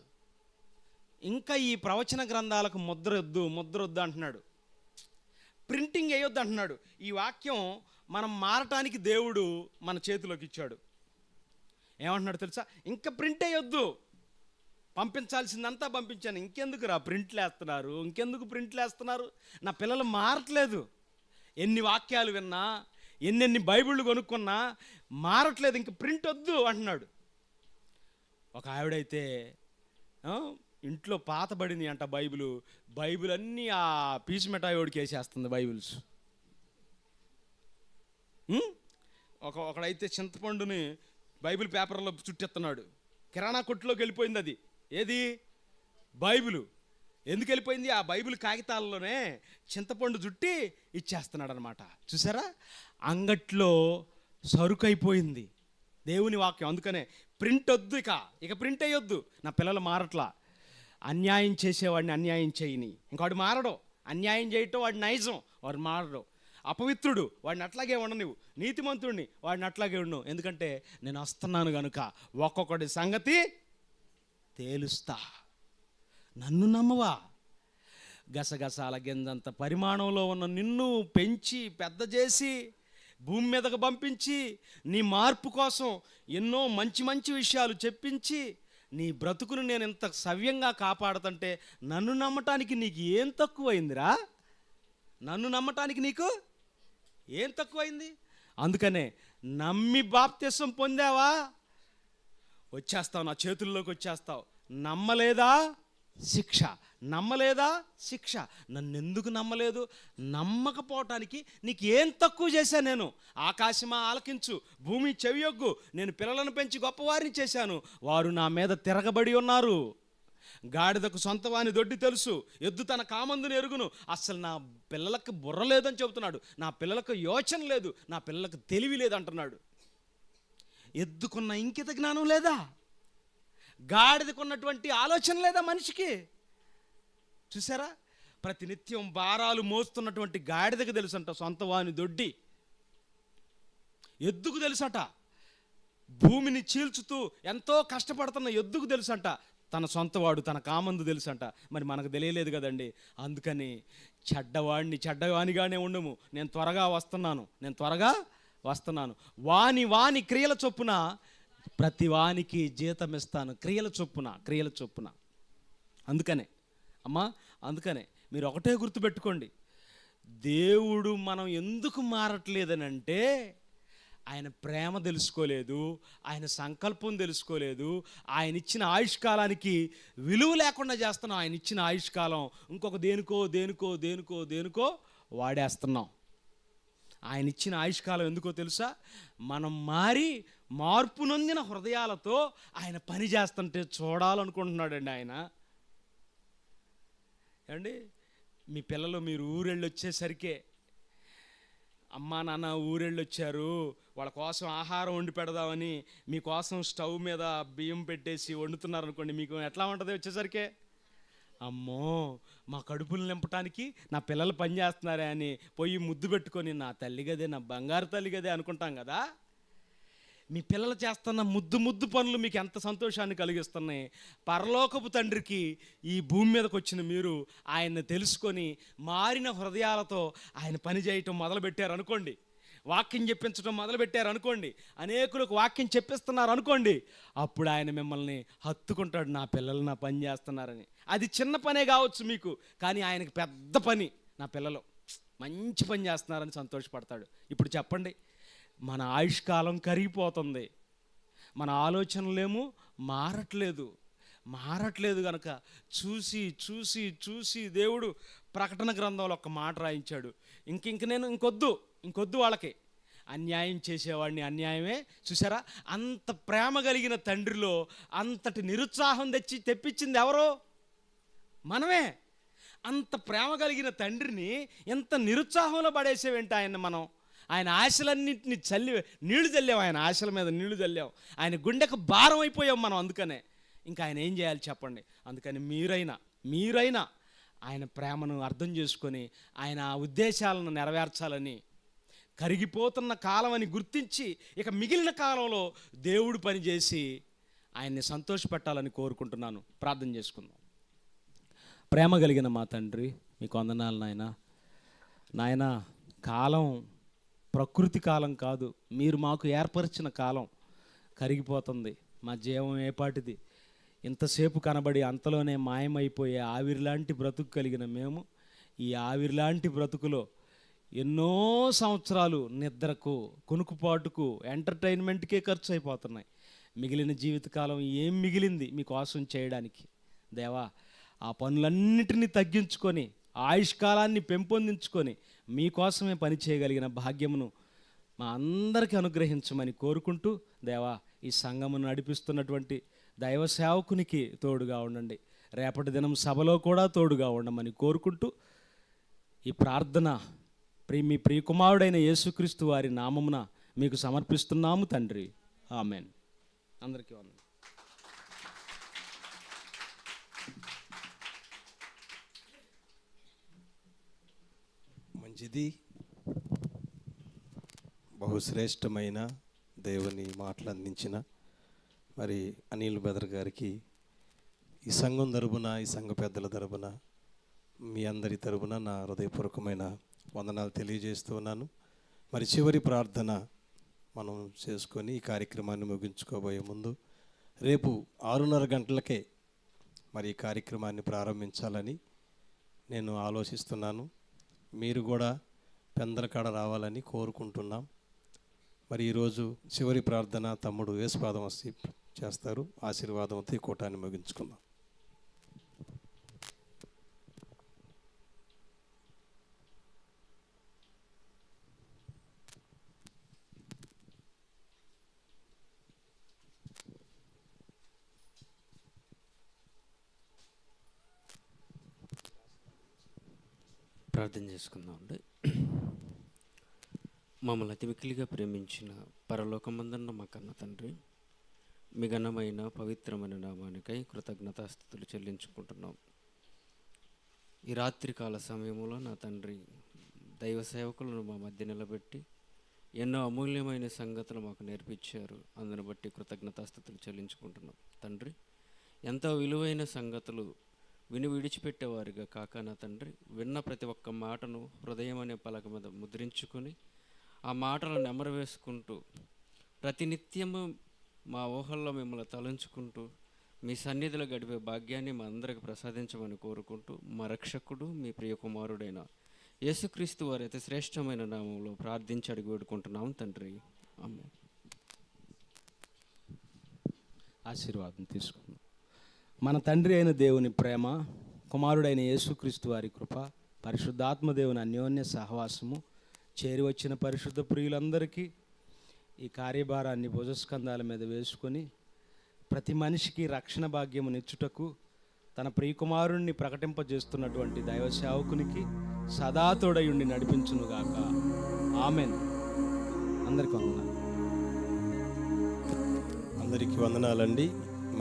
ఇంకా ఈ ప్రవచన గ్రంథాలకు ముద్రొద్దు అంటున్నాడు. ప్రింటింగ్ వేయొద్దు అంటున్నాడు. ఈ వాక్యం మనం మారటానికి దేవుడు మన చేతిలోకి ఇచ్చాడు. ఏమంటున్నాడు తెలుసా? ఇంకా ప్రింట్ వేయొద్దు, పంపించాల్సిందంతా పంపించాను, ఇంకెందుకు ప్రింట్లు వేస్తున్నారు, ఇంకెందుకు ప్రింట్లు వేస్తున్నారు? నా పిల్లలు మారట్లేదు. ఎన్ని వాక్యాలు విన్నా, ఎన్నెన్ని బైబిళ్ళు కొనుక్కున్నా మారట్లేదు, ఇంక ప్రింట్ వద్దు అంటున్నాడు. ఒక ఆవిడైతే ఇంట్లో పాతబడింది అంట బైబిల్ అన్నీ ఆ పీచు మిఠాయి ఓడికి వేసేస్తుంది బైబిల్స్. ఒకడైతే చింతపండుని బైబిల్ పేపర్లో చుట్టెత్తున్నాడు. కిరాణా కొట్టులోకి వెళ్ళిపోయింది అది. ఏది? బైబిలు. ఎందుకు వెళ్ళిపోయింది? ఆ బైబిల్ కాగితాల్లోనే చింతపండు జుట్టి ఇచ్చేస్తున్నాడు అనమాట. చూసారా, అంగట్లో సరుకు అయిపోయింది దేవుని వాక్యం. అందుకనే ప్రింట్ వద్దు, ఇక ప్రింట్ అయ్యొద్దు. నా పిల్లలు మారట్లా. అన్యాయం చేసేవాడిని అన్యాయం చేయని, ఇంకోటి మారడు. అన్యాయం చేయటం వాడి నైజం, వాడు మారడు. అపవిత్రుడు, వాడిని అట్లాగే ఉండనివ్వు. నీతిమంతుడిని, వాడిని అట్లాగే ఉండు. ఎందుకంటే నేను వస్తున్నాను కనుక ఒక్కొక్కటి సంగతి తేలుస్తా. నన్ను నమ్మవా? గసగసాల గింజంత పరిమాణంలో ఉన్న నిన్ను పెంచి పెద్ద చేసి భూమి మీదకు పంపించి నీ మార్పు కోసం ఎన్నో మంచి మంచి విషయాలు చెప్పించి నీ బ్రతుకును నేను ఇంత సవ్యంగా కాపాడుతుంటే నన్ను నమ్మటానికి నీకు ఏం తక్కువైందిరా? నన్ను నమ్మటానికి నీకు ఏం తక్కువైంది? అందుకనే నమ్మి బాప్తిసం పొందావా, వచ్చేస్తావు, నా చేతుల్లోకి వచ్చేస్తావు. నమ్మలేదా శిక్ష, నమ్మలేదా శిక్ష. నన్ను ఎందుకు నమ్మలేదు? నమ్మకపోవటానికి నీకు ఏం తక్కువ చేశాను నేను? ఆకాశమా ఆలకించు, భూమి చెవియొగ్గు, నేను పిల్లలను పెంచి గొప్పవారిని చేశాను, వారు నా మీద తిరగబడి ఉన్నారు. గాడిదకు సొంతవాని దొడ్డి తెలుసు, ఎద్దు తన కామందుని ఎరుగును. అసలు నా పిల్లలకు బుర్ర లేదని చెబుతున్నాడు. నా పిల్లలకు యోచన లేదు, నా పిల్లలకు తెలివి లేదు అంటున్నాడు. ఎద్దుకున్న ఇంకిత జ్ఞానం లేదా? గాడిదకున్నటువంటి ఆలోచన లేదా మనిషికి? చూసారా, ప్రతినిత్యం భారాలు మోస్తున్నటువంటి గాడిదకు తెలుసంట సొంతవాని దొడ్డి. ఎద్దుకు తెలుసట, భూమిని చీల్చుతూ ఎంతో కష్టపడుతున్న ఎద్దుకు తెలుసంట తన సొంతవాడు, తన కామందు తెలుసంట. మరి మనకు తెలియలేదు కదండి. అందుకని చెడ్డవానిగానే ఉండము. నేను త్వరగా వస్తున్నాను. వాని క్రియల చొప్పున ప్రతి వానికి జీతం ఇస్తాను. క్రియల చొప్పున. అందుకనే మీరు ఒకటే గుర్తుపెట్టుకోండి, దేవుడు మనం ఎందుకు మారట్లేదనంటే ఆయన ప్రేమ తెలుసుకోలేదు, ఆయన సంకల్పం తెలుసుకోలేదు. ఆయన ఇచ్చిన ఆయుష్కాలానికి విలువ లేకుండా చేస్తున్నాం. ఆయన ఇచ్చిన ఆయుష్కాలం ఇంకొక దేనికో వాడేస్తున్నాం. ఆయన ఇచ్చిన ఆయుష్కాలం ఎందుకో తెలుసా? మనం మార్పు నొందిన హృదయాలతో ఆయన పని చేస్తుంటే చూడాలనుకుంటున్నాడండి ఆయన. ఏమండి, మీ పిల్లలు మీరు ఊరెళ్ళి వచ్చేసరికే, అమ్మా నాన్న ఊరెళ్ళి వచ్చారు, వాళ్ళ కోసం ఆహారం వండి పెడదామని మీకోసం స్టవ్ మీద బియ్యం పెట్టేసి వండుతున్నారు అనుకోండి, మీకు ఎట్లా ఉంటుంది వచ్చేసరికే? అమ్మో, మా కడుపులు నింపటానికి నా పిల్లలు పని చేస్తున్నారే అని పోయి ముద్దు పెట్టుకొని నా తల్లి గదే, నా బంగారు తల్లి గదే అనుకుంటాం కదా. మీ పిల్లలు చేస్తున్న ముద్దు పనులు మీకు ఎంత సంతోషాన్ని కలిగిస్తున్నాయి. పరలోకపు తండ్రికి ఈ భూమి మీదకి వచ్చిన మీరు ఆయన్ని తెలుసుకొని మారిన హృదయాలతో ఆయన పని చేయటం మొదలుపెట్టారు అనుకోండి, వాక్యం చెప్పించడం మొదలుపెట్టారు అనుకోండి, అనేకులకు వాక్యం చెప్పిస్తున్నారు అనుకోండి, అప్పుడు ఆయన మిమ్మల్ని హత్తుకుంటాడు. నా పిల్లలు నా పని చేస్తున్నారని. అది చిన్న పనే కావచ్చు మీకు, కానీ ఆయనకి పెద్ద పని. నా పిల్లలు మంచి పని చేస్తున్నారని సంతోషపడతాడు. ఇప్పుడు చెప్పండి, మన ఆయుష్కాలం కరిగిపోతుంది, మన ఆలోచనలేమో మారట్లేదు కనుక చూసి దేవుడు ప్రకటన గ్రంథంలో ఒక మాట రాయించాడు. ఇంకొద్దు వాళ్ళకి అన్యాయం చేసేవాడిని అన్యాయమే. చూసారా, అంత ప్రేమ కలిగిన తండ్రిలో అంతటి నిరుత్సాహం తెప్పించింది ఎవరో? మనమే. అంత ప్రేమ కలిగిన తండ్రిని ఎంత నిరుత్సాహంలో పడేసేవేంటి ఆయన ఆశలన్నింటినీ నీళ్లు చల్లాం, ఆయన ఆశల మీద నీళ్లు చల్లాం, ఆయన గుండెకు భారం అయిపోయాం మనం. అందుకనే ఇంకా ఆయన ఏం చేయాలి చెప్పండి? అందుకని మీరైనా ఆయన ప్రేమను అర్థం చేసుకొని ఆయన ఉద్దేశాలను నెరవేర్చాలని, కరిగిపోతున్న కాలం అని గుర్తించి ఇక మిగిలిన కాలంలో దేవుడు పనిచేసి ఆయన్ని సంతోషపెట్టాలని కోరుకుంటున్నాను. ప్రార్థన చేసుకుందాం. ప్రేమ కలిగిన మా తండ్రి, మీకు వందనాలు నాయనా. కాలం ప్రకృతి కాలం కాదు, మీరు మాకు ఏర్పరిచిన కాలం కరిగిపోతుంది. మా జీవం ఏపాటిది? ఇంతసేపు కనబడి అంతలోనే మాయమైపోయే ఆవిరిలాంటి బ్రతుకు కలిగిన మేము ఈ ఆవిరిలాంటి బ్రతుకులో ఎన్నో సంవత్సరాలు నిద్రకు, కునుకుపాటుకు, ఎంటర్టైన్మెంట్కే ఖర్చు అయిపోతున్నాయి. మిగిలిన జీవితకాలం ఏం మిగిలింది మీకోసం చేయడానికి? దేవా, ఆ పనులన్నిటినీ తగ్గించుకొని ఆయుష్కాలాన్ని పెంపొందించుకొని మీకోసమే పని చేయగలిగిన భాగ్యమును మా అందరికీ అనుగ్రహించమని కోరుకుంటూ, దేవా, ఈ సంఘమును నడిపిస్తున్నటువంటి దైవ సేవకునికి తోడుగా ఉండండి. రేపటి దినం సభలో కూడా తోడుగా ఉండమని కోరుకుంటూ ఈ ప్రార్థన మీ ప్రియకుమారుడైన యేసుక్రీస్తు వారి నామమున మీకు సమర్పిస్తున్నాము తండ్రి. ఆమెన్. అందరికీ వందనాలు. మంచిది. బహుశ్రేష్టమైన దేవుని మాటలు అందించిన మరి అనిల్ బెదర్ గారికి ఈ సంఘం తరపున, ఈ సంఘ పెద్దల తరపున, మీ అందరి తరపున నా హృదయపూర్వకమైన వందనాలు తెలియజేస్తున్నాను. మరి చివరి ప్రార్థన మనం చేసుకొని ఈ కార్యక్రమాన్ని ముగించుకోబోయే ముందు రేపు 6:30 గంటలకే మరి ఈ కార్యక్రమాన్ని ప్రారంభించాలని నేను ఆలోచిస్తున్నాను. మీరు కూడా పెందలకాడ రావాలని కోరుకుంటున్నాం. మరి ఈరోజు చివరి ప్రార్థన తమ్ముడు యేసుపాదం చేస్తారు. ఆశీర్వాదంతో ఈ కూటాన్ని ముగించుకుందాం. ప్రార్థన చేసుకుందామండి. మమ్మల్ని అతి మిక్కిలిగా ప్రేమించిన పరలోకమందున్న మా కన్న తండ్రి, మీ ఘనమైన పవిత్రమైన నామానికై కృతజ్ఞతాస్తుతులు చెల్లించుకుంటున్నాం. ఈ రాత్రికాల సమయంలో నా తండ్రి దైవ సేవకులను మా మధ్య నిలబెట్టి ఎన్నో అమూల్యమైన సంగతులు మాకు నేర్పించారు. అందుని బట్టి కృతజ్ఞతాస్తుతులు చెల్లించుకుంటున్నాం. తండ్రి, ఎంతో విలువైన సంగతులు విని విడిచిపెట్టేవారిగా కాక నా తండ్రి, విన్న ప్రతి ఒక్క మాటను హృదయం అనే పలక మీద ముద్రించుకొని ఆ మాటలను నెమరు వేసుకుంటూ ప్రతినిత్యము మా ఊహల్లో మిమ్మల్ని తలంచుకుంటూ మీ సన్నిధిలో గడిపే భాగ్యాన్ని మా అందరికి ప్రసాదించమని కోరుకుంటూ మా రక్షకుడు మీ ప్రియకుమారుడైన యేసుక్రీస్తు వారి అతి శ్రేష్టమైన నామంలో ప్రార్థించి అడిగి వేడుకుంటున్నాం తండ్రి. ఆమేన్. ఆశీర్వాదం తీసుకుందాం. మన తండ్రి అయిన దేవుని ప్రేమ, కుమారుడైన యేసుక్రీస్తు వారి కృప, పరిశుద్ధాత్మ దేవుని అన్యోన్య సహవాసము, చేరి వచ్చిన పరిశుద్ధ ప్రియులందరికీ ఈ కార్యభారాన్ని భుజస్కంధాల మీద వేసుకొని ప్రతి మనిషికి రక్షణ భాగ్యమునిచ్చుటకు తన ప్రియకుమారుణ్ణి ప్రకటింపజేస్తున్నటువంటి దైవ సేవకునికి సదా తోడయుండి నడిపించునుగాక. ఆమెన్. అందరికీ వందనాలు. అందరికీ వందనాలండి.